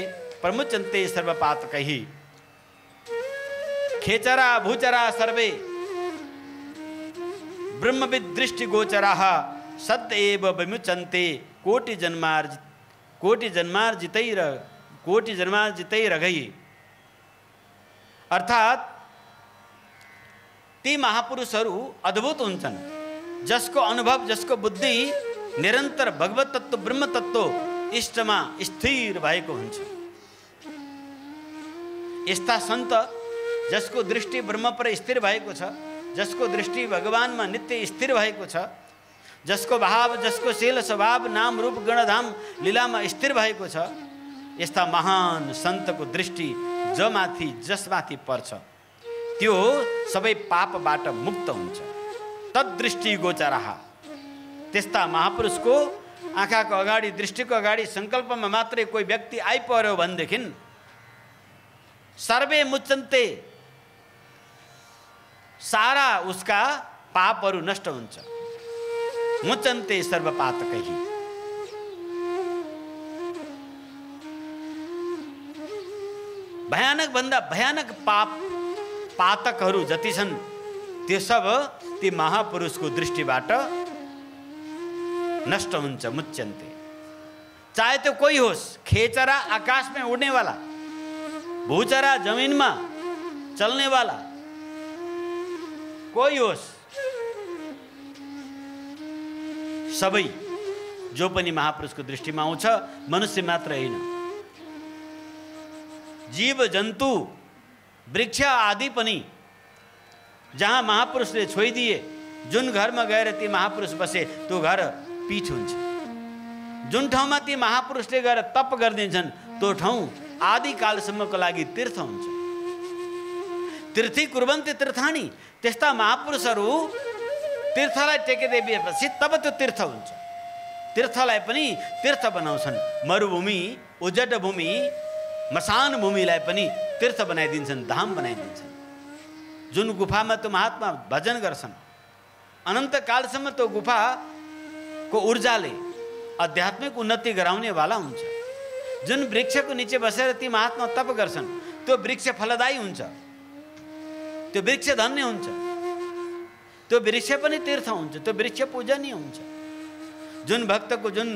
प्रमुच्यन्ते सर्वपातकैः खेचरा भूचरा सर्वे ब्रह्मविद् दृष्टिगोचराः सदैव विमुच्यन्ते कोटिजन्मार्जितैरगैः। अर्थात ती महापुरुषहरू अद्भुत हुन्छन् जसको अनुभव, जसको बुद्धि निरन्तर भगवत तत्व, ब्रह्म तत्व इष्टमा स्थिर भएको हुन्छ। यस्ता सन्त जसको दृष्टि ब्रह्म पर स्थिर भएको छ, जसको दृष्टि भगवानमा नित्य स्थिर भएको छ, जसको भाव, जसको शील स्वभाव नाम रूप गणधाम लीलामा स्थिर भएको छ, यस्ता महान सन्तको दृष्टि जसमाथि पर्छ त्यो सबै पापबाट मुक्त हुन्छ। तद्दृष्टि गोचराः, त्यस्ता महापुरुषको आँखाको अगाडि, दृष्टिको अगाडि सङ्कल्पमा मात्रै कोही व्यक्ति आइपर्यो भनेदेखि सर्वे मुच्यन्ते, सारा उसका पापहरू नष्ट हुन्छ। मुच्यन्ते सर्वपातकैः, भयानक भन्दा भयानक पातकहरू जति छन् त्यो सब ती महापुरुषको दृष्टिबाट नष्ट हुन्छ। मुच्यन्ते, चाहे त्यो कोही होस्, खेचरा आकाशमा उड्ने वाला, भूचरा जमिनमा चल्ने वाला कोही होस्, सबै जो पनि महापुरुषको दृष्टिमा आउँछ। मनुष्य मात्र होइन, जीव जन्तु वृक्ष आदि पनि जहाँ महापुरुषले छोइदिए, जुन घरमा गएर ती महापुरुष बसे त्यो घर पीठ हुन्छ। जुन ठाउँमा ती महापुरुषले गएर तप गरिदिन्छन् त्यो ठाउँ आदिकालसम्मको लागि तीर्थ हुन्छ। तीर्थी कुर्वन्ति तीर्थानि, त्यस्ता महापुरुषहरू तीर्थलाई टेकिदिएपछि तब त्यो तीर्थ हुन्छ। तीर्थलाई पनि तीर्थ बनाउँछन्। मरुभूमि, उजड भूमि, मसान भूमिलाई पनि तीर्थ बनाइदिन्छन्, धाम बनाइदिन्छन्। जुन गुफामा त्यो महात्मा भजन गर्छन्, अनन्त कालसम्म त्यो गुफाको ऊर्जाले आध्यात्मिक उन्नति गराउनेवाला हुन्छ। जुन वृक्षको नीचे बसेर ती महात्मा तप गर्छन् त्यो वृक्ष फलदायी हुन्छ, त्यो वृक्ष धन्य हुन्छ, त्यो वृक्ष पनि तीर्थ हुन्छ, त्यो वृक्ष पूजनीय हुन्छ। जुन भक्तको, जुन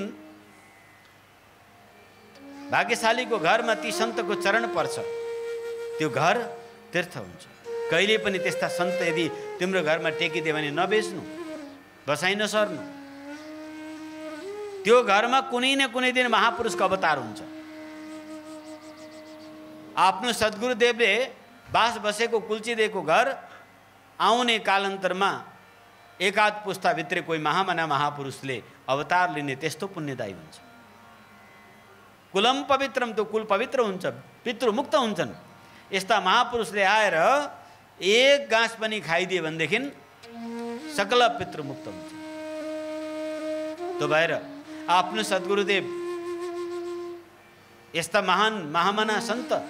भाग्यशालीको घरमा ती सन्तको चरण पर्छ त्यो घर तीर्थ हुन्छ। कहिले पनि त्यस्ता सन्त यदि तिम्रो घरमा टेकिदियो भने नबेच्नु, बसाइ नसर्नु। त्यो घरमा कुनै न कुनै दिन महापुरुषको अवतार हुन्छ। आफ्नो सद्गुरुदेवले बास बसेको कुल्चिदिएको घर आउने कालान्तरमा एकाध पुस्ताभित्र कोही महामना महापुरुषले अवतार लिने त्यस्तो पुण्यदायी हुन्छ। कुलम पवित्रम, त्यो कुल पवित्र हुन्छ, पितृमुक्त हुन्छन्। यस्ता महापुरुषले आएर एक गाँस पनि खाइदिए भनेदेखि सकल पितृमुक्त हुन्छ। त्यो भएर आफ्नो सद्गुरुदेव यस्ता महान महामना सन्तलाई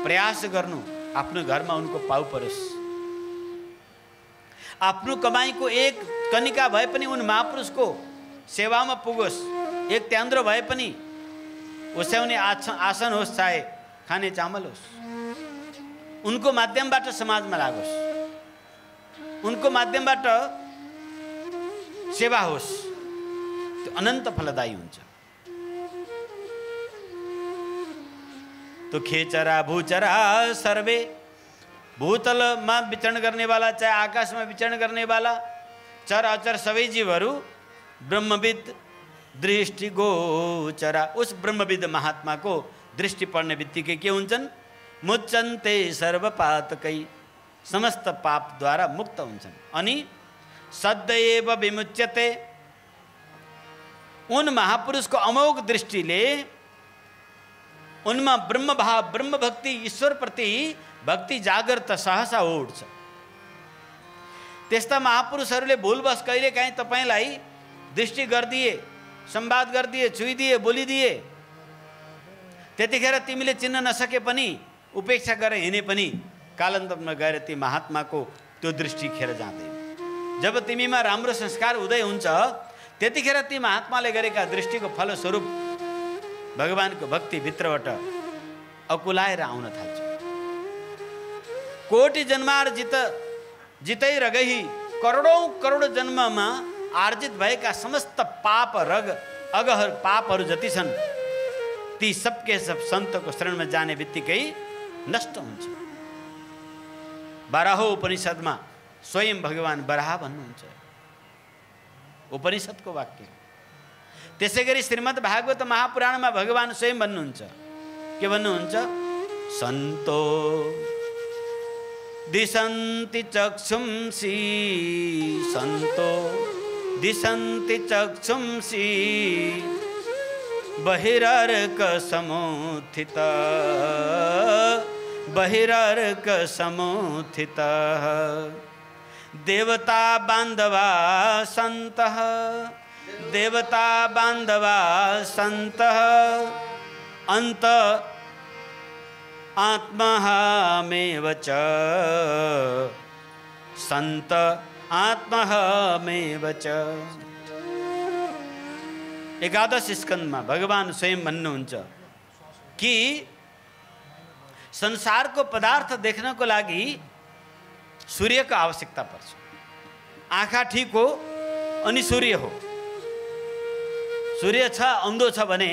प्रयास गर्नु, आफ्नो घरमा उनको पाउ परोस्। आफ्नो कमाईको एक कनिका भए पनि उन महापुरुषको सेवामा पुगोस्, एक त्यान्द्रो भए पनि ओस्याउने आसन होस्, चाहे खाने चामल होस्, उनको माध्यमबाट समाजमा लागोस्, उनको माध्यमबाट सेवा होस्, त्यो अनन्त फलदायी हुन्छ। तो खेचरा भूचरा सर्वे, भूतलमा विचरण गर्ने वाला चाहे आकाशमा विचरण गर्ने वाला चर अचर सबै जीवहरू ब्रह्मविद दृष्टि गोचरा, उस ब्रह्मविद महात्माको दृष्टि पर्ने बित्तिकै के हुन्छन्? मुच्चन्ते सर्वपातकै, समस्त पापद्वारा मुक्त हुन्छन्। अनि सदैव विमुच्यते, उन महापुरुषको अमोघ दृष्टिले उनमा ब्रह्म भाव, ब्रह्म भक्ति, ईश्वर प्रति भक्ति जागृत सहसा उठ्छ। त्यस्ता महापुरुषहरूले भुलवश कहिलेकाहीँ तपाईँलाई दृष्टि गरिदिए, संवाद गरिदिए, छुइदिए, बोलिदिए, त्यतिखेर तिमीले चिन्न नसके पनि उपेक्षा गरेर हिँडे पनि कालान्तरमा गएर ती महात्माको त्यो दृष्टि खेर जाँदैन। जब तिमीमा राम्रो संस्कार उदय हुन्छ त्यतिखेर ती महात्माले गरेका दृष्टिको फलस्वरूप भगवानको भक्ति भित्रबाट अकुलाएर आउन थाल्छ। कोटि जन्मार जितै रगही, करोडौं करोड जन्ममा आर्जित भएका समस्त पाप रग अगहर पापहरू जति छन् ती सबके सब सन्तको शरणमा जाने बित्तिकै नष्ट हुन्छ। बाराहो उपनिषदमा स्वयं भगवान बराह भन्नुहुन्छ, उपनिषदको वाक्य। त्यसै गरी श्रीमद् भागवत महापुराणमा भगवान स्वयं भन्नुहुन्छ, के भन्नुहुन्छ? सन्तो दिशन्ति चक्षुंसि, सन्तो दिशन्ति चक्षुंसि बहिरर्क समुत्थित, बहिरर्क समुत्थित देवता बान्धवा सन्तः, देवता बान्धवा सन्तः अन्त आत्महमेव च, सन्त आत्महमेव च। एकादश स्कन्धमा भगवान स्वयं भन्नुहुन्छ कि संसारको पदार्थ देख्नको लागि सूर्यको आवश्यकता पर्छ। आँखा ठीक हो अनि सूर्य हो, सूर्य छ अन्धो छ भने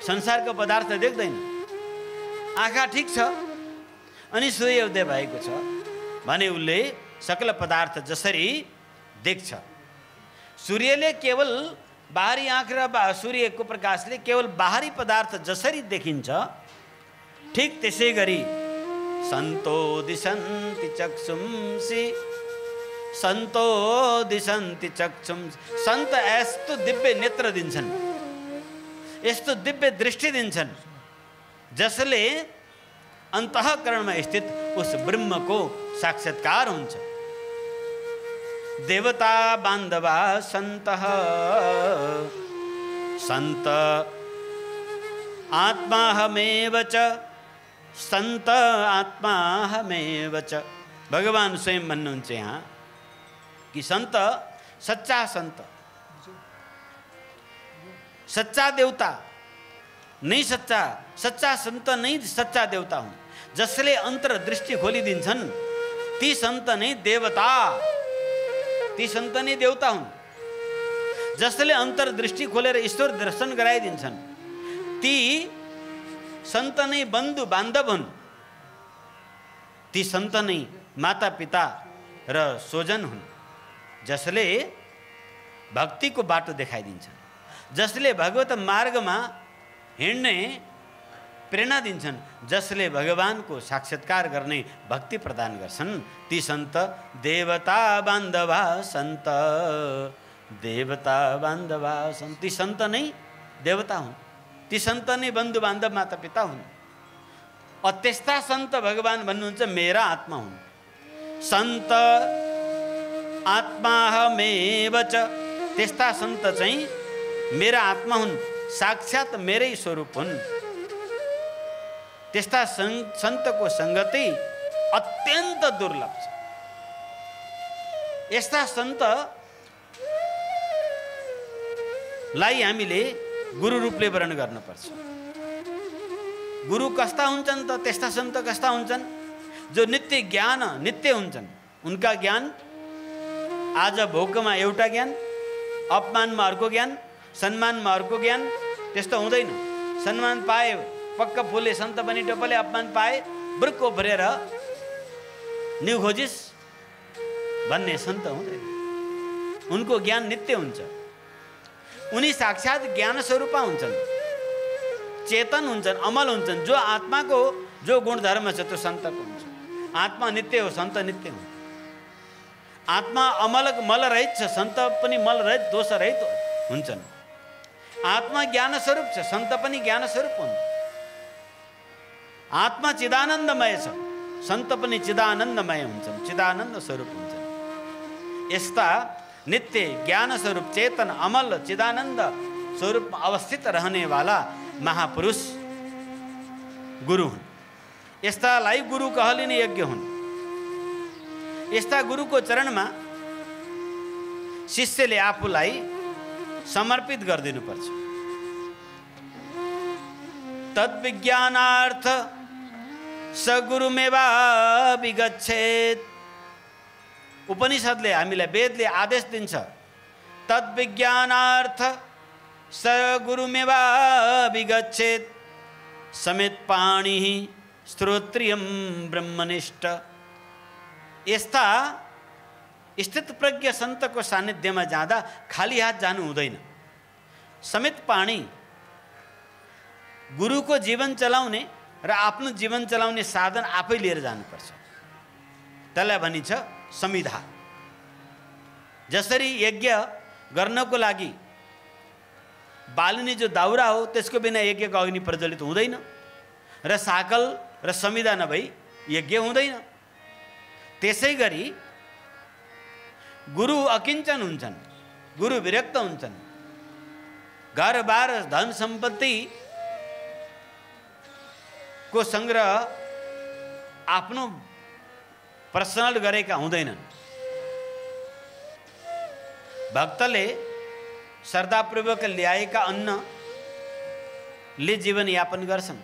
संसारको पदार्थ देख्दैन। आँखा ठीक छ अनि सूर्य उदय भएको छ भने उसले सकल पदार्थ जसरी देख्छ। सूर्यले केवल बाहरी आँख र सूर्यको प्रकाशले केवल बाहरी पदार्थ जसरी देखिन्छ ठीक त्यसै गरी सन्तो दिशन्ति चक्षुंसि, सन्तो दिशन्ति चक्षुंसि, सन्त यस्तो दिव्य नेत्र दिन्छन्, यस्तो दिव्य दृष्टि दिन्छन् जसले अन्तःकरणमा स्थित उस ब्रह्मको साक्षात्कार हुन्छ। देवता बान्धवा सन्तः, सन्त आत्माहमेव च, सन्त आत्माहमेव च। भगवान स्वयं भन्नुहुन्छ यहाँ कि सन्त सच्चा सन्त, सच्चा देवता नै सच्चा, सच्चा सन्त नै सच्चा देवता हुन्। जसले अन्तर्दृष्टि खोलिदिन्छन् ती सन्त नै देवता, ती सन्त नै देवता हुन्। जसले अन्तर्दृष्टि खोलेर ईश्वर दर्शन गराइदिन्छन् ती सन्त नै बन्धु बान्धव हुन्। ती सन्त नै माता पिता र स्वजन हुन्। जसले भक्तिको बाटो देखाइदिन्छन्, जसले भगवत मार्गमा हिँड्ने प्रेरणा दिन्छन्, जसले भगवानको साक्षात्कार गर्ने भक्ति प्रदान गर्छन् ती सन्त देवता बान्धवा सन्त, देवता बान्धवा सन्त। ती सन्त नै देवता हुन्, ती सन्त नै बन्धु बान्धव माता पिता हुन्। त्यस्ता सन्त भगवान भन्नुहुन्छ मेरा आत्मा हुन्। सन्त आत्माहमेव च, त्यस्ता सन्त चाहिँ मेरा आत्मा हुन्, साक्षात मेरै स्वरूप हुन्। त्यस्ता सन्तको सङ्गति अत्यन्त दुर्लभ छ। यस्ता सन्तलाई हामीले गुरु रूपले वर्ण गर्नुपर्छ। गुरु कस्ता हुन्छन् त? त्यस्ता सन्त कस्ता हुन्छन्? जो नित्य ज्ञान नित्य हुन्छन्। उनका ज्ञान आज भोकमा एउटा ज्ञान, अपमानमा अर्को ज्ञान, सम्मानमा अर्को ज्ञान, त्यस्तो हुँदैन। सम्मान पाए पक्क फुले सन्त बनी टोपले, अपमान पाए ब्रुक्को भरेर न्यु खोजिस भन्ने सन्त हुँदैन। उनको ज्ञान नित्य हुन्छ। उनी साक्षात ज्ञान स्वरूपा हुन्छन्, चेतन हुन्छन्, अमल हुन्छन्। जो आत्माको जो गुणधर्म छ त्यो सन्तको हुन्छ। आत्मा नित्य हो, सन्त नित्य हो। आत्मा अमल मल रहित छ, सन्त पनि मल रहित दोष रहित हुन्छन्। आत्मा ज्ञान स्वरूप छ, सन्त पनि ज्ञान स्वरूप हुन्। आत्मा चिदानन्दमय छ, सन्त पनि चिदानन्दमय हुन्छन्, चिदानन्द स्वरूप हुन्छन्। यस्ता नित्य ज्ञान स्वरूप चेतन अमल चिदानन्द स्वरूप में अवस्थित रहने वाला महापुरुष गुरु हुन्। यस्तालाई गुरु कहलिने यज्ञ हुन्। यस्ता गुरुको चरणमा शिष्यले आफूलाई समर्पित गरिदिनुपर्छ। तद्विज्ञानार्थ सगुरुमेवा विगच्छेत्। उपनिषदले हामीलाई, वेदले आदेश दिन्छ, तद्विज्ञानार्थ सगुरुमेवा विगच्छेत् समेत पाणि श्रोत्रियम ब्रह्मनिष्ठ। यस्ता स्थित प्रज्ञ सन्तको सान्निध्यमा जाँदा खाली हात जानु हुँदैन। समेत पाणी, गुरुको जीवन चलाउने र आफ्नो जीवन चलाउने साधन आफै लिएर जानुपर्छ। त्यसलाई भनिन्छ संविधा। जसरी यज्ञ गर्नको लागि बालिने जो दाउरा हो त्यसको बिना यज्ञको अग्नि प्रज्वलित हुँदैन, र साकल र संविधा नभई यज्ञ हुँदैन। त्यसै गरी गुरु अकिञ्चन हुन्छन्, गुरु विरक्त हुन्छन्। घरबार धन सम्पत्ति को संग्रह आफ्नो पर्सनल गरेका हुँदैनन्। भक्तले श्रद्धापूर्वक ल्याएका अन्नले जीवन यापन गर्छन्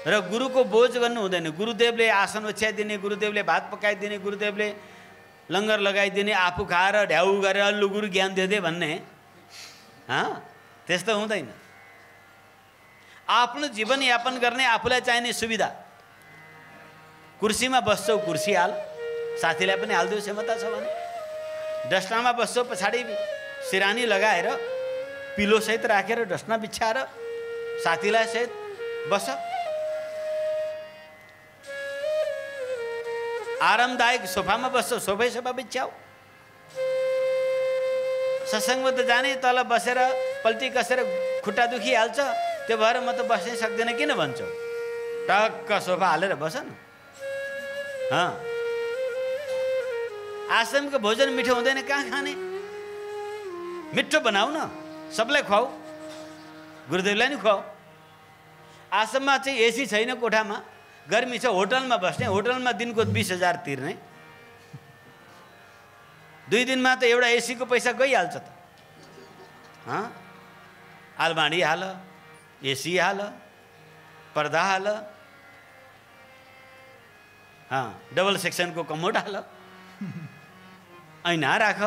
र गुरुको बोझ गर्नु हुँदैन। गुरुदेवले आसन ओछ्याइदिने, गुरुदेवले भात पकाइदिने, गुरुदेवले लङ्गर लगाइदिने, आफू खाएर ढ्याउ गरेर अल्लु गुरु ज्ञान दिँदै भन्ने त्यस्तो हुँदैन। आफ्नो जीवन यापन गर्ने आफूलाई चाहिने सुविधा। कुर्सीमा बस्छौ कुर्सी हाल, साथीलाई पनि हालिदेऊ क्षमता छ भने। डस्नामा बस्छौ पछाडि सिरानी लगाएर पिलो सहित राखेर डस्ना बिछाएर साथीलाई सहित बस। आरामदायक सोफामा बस्छौ, सोफै सोफा बिछ्याऊ। सत्सङ्गमा त जाने, तल बसेर पल्टी कसेर खुट्टा दुखिहाल्छ, त्यो भएर म त बस्नै सक्दिनँ किन भन्छौ? टक्क सोफा हालेर बस न। आश्रमको भोजन मिठो हुँदैन, कहाँ खाने? मिठो बनाऊ न, सबलाई खुवाऊ, गुरुदेवलाई नि खुवाऊ। आश्रममा चाहिँ एसी छैन, कोठामा गर्मी छ, होटलमा बस्ने, होटलमा दिनको 20,000 तिर्ने। 2 दिनमा त एउटा एसीको पैसा गइहाल्छ त। आलमारी हाल, एसी हाल, पर्दा हाल, डबल सेक्सनको कमोड हाल, ऐना राख।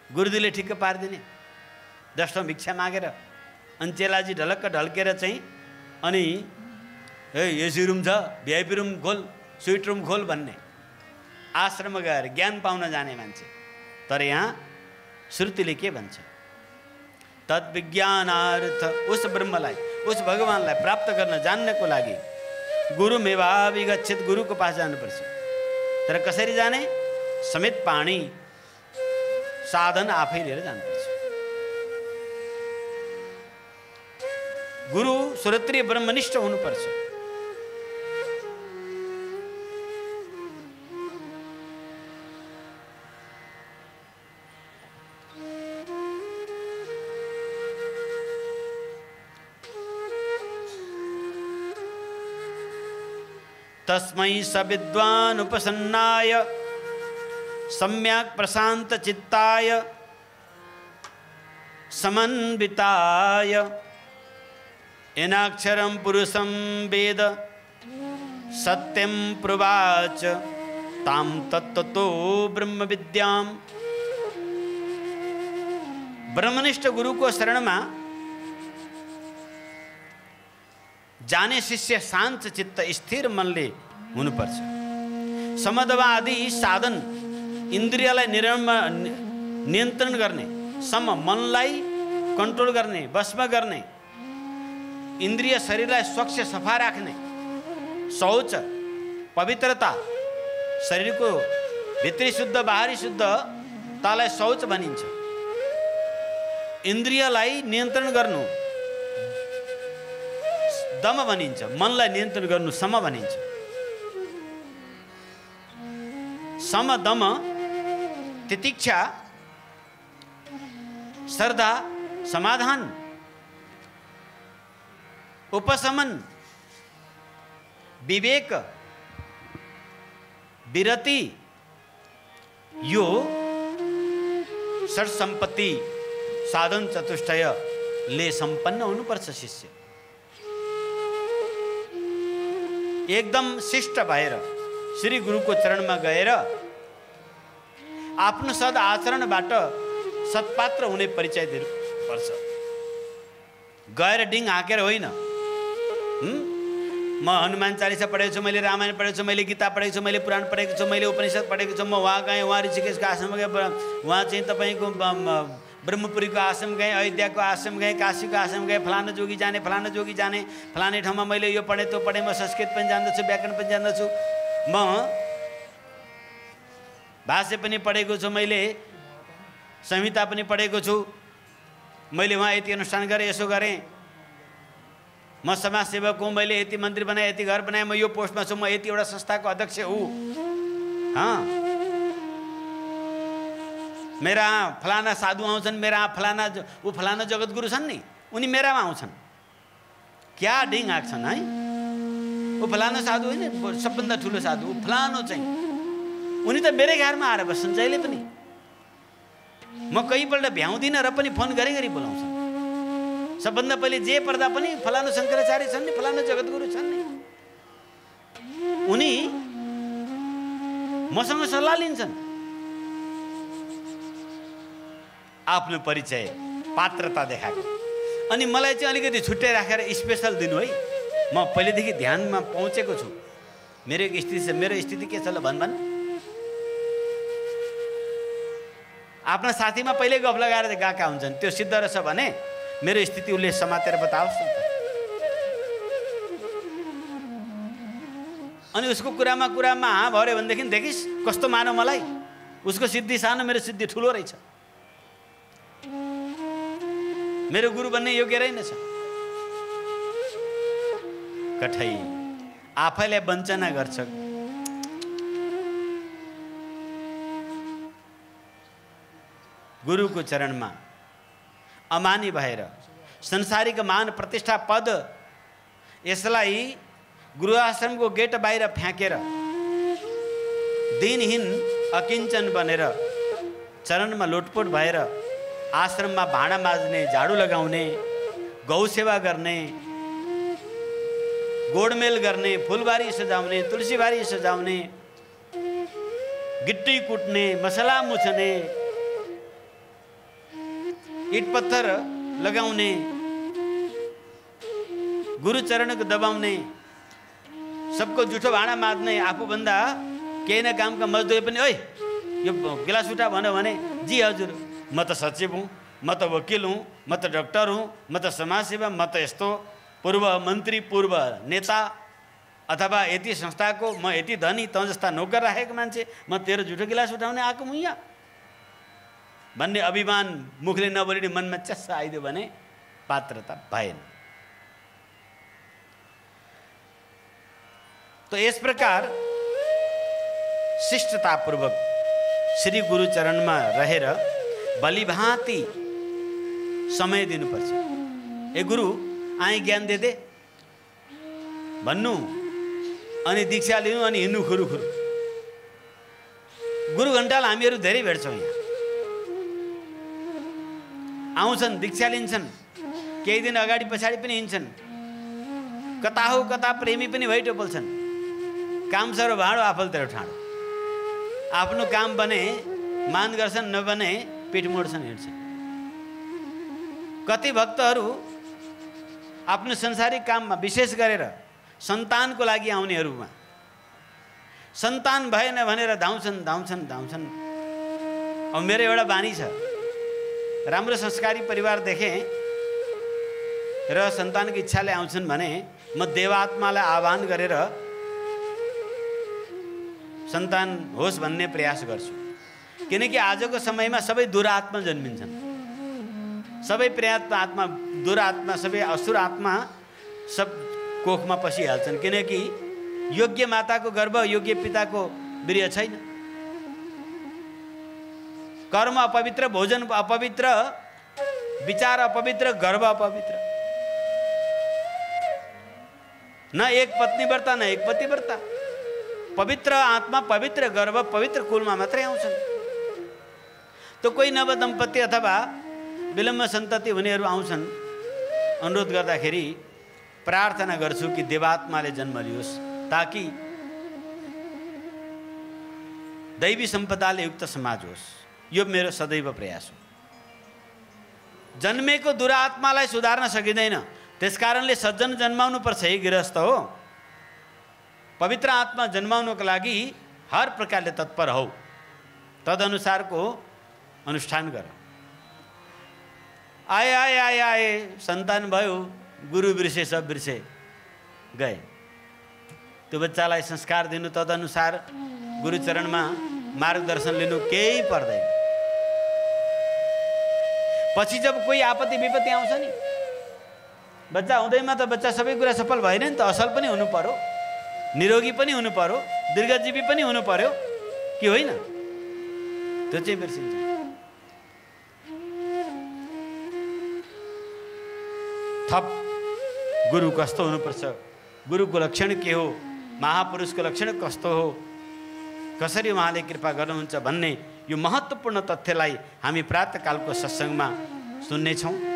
गुरुदेवले ठिक्क पारिदिने। 10औं भिक्षा मागेर अनि चेलाजी ढलक्क ढल्केर चाहिँ अनि एसी रुम छ, भिआइपी रुम खोल, स्विट रुम खोल भन्ने। आश्रममा गएर ज्ञान पाउन जाने मान्छे। तर यहाँ श्रुतिले के भन्छ? तद्विज्ञानार्थ, उस ब्रह्मलाई, उस भगवानलाई प्राप्त गर्न जान्नको लागि गुरुमेवा विगच्छेत्, गुरुको पास जानुपर्छ। तर कसरी जाने? समेत पाणी, साधन आफै लिएर जानुपर्छ। गुरु श्रोत्रिय ब्रह्मनिष्ठ हुनुपर्छ। तस्मै स विद्वान् उपसन्नाय सम्यक् प्रशान्त चित्ताय समन्विताय येनाक्षरं पुरुषं वेद सत्यं प्रोवाच तां तत्त्वतो ब्रह्म विद्याम। ब्रह्मनिष्ठ गुरु को शरण में जाने शिष्य शांत चित्त स्थिर मनले हुनुपर्छ। समदवा आदि साधन इन्द्रियलाई नियन्त्रण गर्ने, सम मनलाई कन्ट्रोल गर्ने, वशमा गर्ने, इन्द्रिय शरीरलाई स्वच्छ सफा राख्ने, शौच पवित्रता, शरीरको भित्री शुद्ध बाहिरी शुद्धतालाई शौच भनिन्छ। इन्द्रियलाई नियन्त्रण गर्नु दम भनिन्छ, मनलाई नियन्त्रण गर्नु सम भनिन्छ। सम दम तितिक्षा श्रद्धा समाधान उपशमन विवेक विरति यो षट सम्पत्ति साधन चतुष्टयले सम्पन्न हुनुपर्छ शिष्य। एकदम शिष्ट भएर श्री गुरुको चरणमा गएर आफ्नो सद आचरणबाट सत्पात्र हुने परिचय दिनुपर्छ। गएर डिङ हाँकेर होइन। म हनुमान चालिसा पढेको छु, मैले रामायण पढेको छु, मैले गीता पढेको छु, मैले पुराण पढेको छु, मैले उपनिषद पढेको छु, म वहाँ गएँ, वहाँ ऋषिकेशको आश्रम गएँ, वहाँ चाहिँ तपाईँको ब्रह्मपुरीको आश्रम गएँ, अयोध्याको आश्रम गएँ, काशीको आश्रम गएँ, फलाना जोगी जाने, फलाने ठाउँमा मैले यो पढेँ त्यो पढेँ, म संस्कृत पनि जान्दछु, व्याकरण पनि जान्दछु, म भाष्य पनि पढेको छु, मैले संहिता पनि पढेको छु, मैले वहाँ यति अनुष्ठान गरेँ, यसो गरेँ, म समाजसेवक हुँ, मैले यति मन्दिर बनाएँ, यति घर बनाएँ, म यो पोस्टमा छु, म यति एउटा संस्थाको अध्यक्ष हुँ, मेरा फलाना साधु आउँछन्, मेरा फलाना जगतगुरु छन् नि, उनी मेरामा आउँछन्, क्या डिङ आँक्छन् है। ऊ फलाना साधु होइन, सबभन्दा ठुलो साधु ऊ फलानो चाहिँ, उनी त मेरै घरमा आएर बस्छन् जहिले पनि। म कहीँपल्ट भ्याउँदिनँ र पनि फोन गरी बोलाउँछन्। सबभन्दा पहिले जे पर्दा पनि फलानु शङ्कराचार्य छन् नि, फलानु जगतगुरु छन् नि, उनी मसँग सल्लाह लिन्छन्। आफ्नो परिचय पात्रता देखाएको। अनि मलाई चाहिँ अलिकति छुट्टै राखेर स्पेसल दिनु है। म पहिलेदेखि ध्यानमा पहुँचेको छु। मेरो स्थिति के छ ल भन। आफ्ना साथीमा पहिले गफ लगाएर गएका हुन्छन्, त्यो सिद्ध रहेछ भने मेरो स्थिति उसले समातेर बताओस् न त। अनि उसको कुरामा हाँ भर्यो भनेदेखि देखिस् कस्तो मानौ मलाई, उसको सिद्धि सानो, मेरो सिद्धि ठुलो रहेछ, मेरो गुरु बन्ने योग्य रहेनछ। कठै आफैलाई वञ्चना गर्छ। गुरुको चरणमा अमानी भएर संसारिक मान प्रतिष्ठा पद यसलाई गुरु आश्रमको गेट बाहिर फ्याँकेर दिनहीन अकिञ्चन बनेर चरणमा लोटपोट भएर आश्रममा भाँडा माझ्ने, झाडु लगाउने, गौ सेवा गर्ने, गोडमेल गर्ने, फुलबारी सजाउने, तुलसीबारी सजाउने, गिट्टी कुट्ने, मसला मुछ्ने, ईट पत्थर लगाउने, गुरु चरणको दबाउने, सबको जुठो भाँडा माझ्ने, आफूभन्दा केही न कामका मजदुर पनि ओइ यो गिलास उठा भन्यो भने जी हजुर म त सचिव हुँ, म त वकिल हुँ, म त डाक्टर हुँ, म त समाजसेवा, म त यस्तो पूर्व मन्त्री, पूर्व नेता अथवा यति संस्थाको म यति धनी, तँ जस्ता नोकर राखेको मान्छे, म तेरो जुठो गिलास उठाउने आएको हुँ यहाँ भन्ने अभिमान मुखले नबोलिने मनमा चस्सा आइदियो भने पात्रता भएन। तो इस प्रकार शिष्टतापूर्वक श्री गुरु चरणमा रहेर बलिभाँति समय दिनुपर्छ। ए गुरु आए ज्ञान दे भन्नु अनि दीक्षा लिनु अनि हिँड्नु खुरुखुरु। गुरु घण्टाल हामीहरू धेरै भेट्छौँ यहाँ। आउँछन्, दीक्षा लिन्छन्, केही दिन अगाडि पछाडि पनि हिँड्छन्, कता हो कता प्रेमी पनि भइटो बोल्छन्। काम सरो भाँडो आफलतिर ठाडो। आफ्नो काम बने मान गर्छन्, नबने पिठ मोड्छन्, हिँड्छन्। कति भक्तहरू आफ्नो संसारिक काममा विशेष गरेर सन्तानको लागि आउनेहरूमा सन्तान भएन भनेर धाउँछन् धाउँछन् धाउँछन्। अब मेरो एउटा बानी छ, राम्रो संस्कारी परिवार देखेँ र सन्तानको इच्छाले आउँछन् भने म देवात्मालाई आह्वान गरेर सन्तान होस् भन्ने प्रयास गर्छु। किनकि आजको समयमा सबै दुरात्मा जन्मिन्छन्, सबै प्रेत आत्मा, दुरात्मा, सबै असुर आत्मा सब कोखमा पसिहाल्छन्। किनकि योग्य माताको गर्भ, योग्य पिताको वीर्य छैन। कर्म अपवित्र, भोजन अपवित्र, विचार अपवित्र, गर्भ अपवित्र। न एक पत्नी व्रता न एक पति व्रता। पवित्र आत्मा, पवित्र गर्भ, पवित्र कुलमा मात्रै आउँछन्। तो कोही नव दम्पति अथवा विलम्ब सन्तति हुनेहरू आउँछन्, अनुरोध गर्दाखेरि प्रार्थना गर्छु कि देवात्माले जन्म लियोस्, ताकि दैवी सम्पदाले युक्त समाज होस्। यो मेरो सदैव प्रयास हो। जन्मेको दुरात्मालाई सुधार्न सकिँदैन, त्यसकारणले सज्जन जन्माउनु पर्छ। है गृहस्थ हो, पवित्र आत्मा जन्माउनको लागि हर प्रकारले तत्पर हौ, तदनुसारको अनुष्ठान गर। आए आए आए आए सन्तान भयो, गुरु बिर्से, सब बिर्से गए। त्यो बच्चालाई संस्कार दिनु, तदनुसार गुरुचरणमा मार्गदर्शन लिनु केही पर्दैन। पछि जब कोही आपत्ति विपत्ति आउँछ नि, बच्चा हुँदैमा त बच्चा सबै कुरा सफल भएन नि त। असल पनि हुनु पर्यो, निरोगी पनि हुनु पर्यो, दीर्घजीवी पनि हुनु पर्यो कि होइन? त्यो चाहिँ बिर्सिन्छ। थप गुरु कस्तो हुनुपर्छ, गुरुको लक्षण के हो, महापुरुषको लक्षण कस्तो हो, कसरी उहाँले कृपा गर्नुहुन्छ भन्ने यो महत्त्वपूर्ण तथ्यलाई हामी प्रातःकालको सत्सङ्गमा सुन्नेछौँ।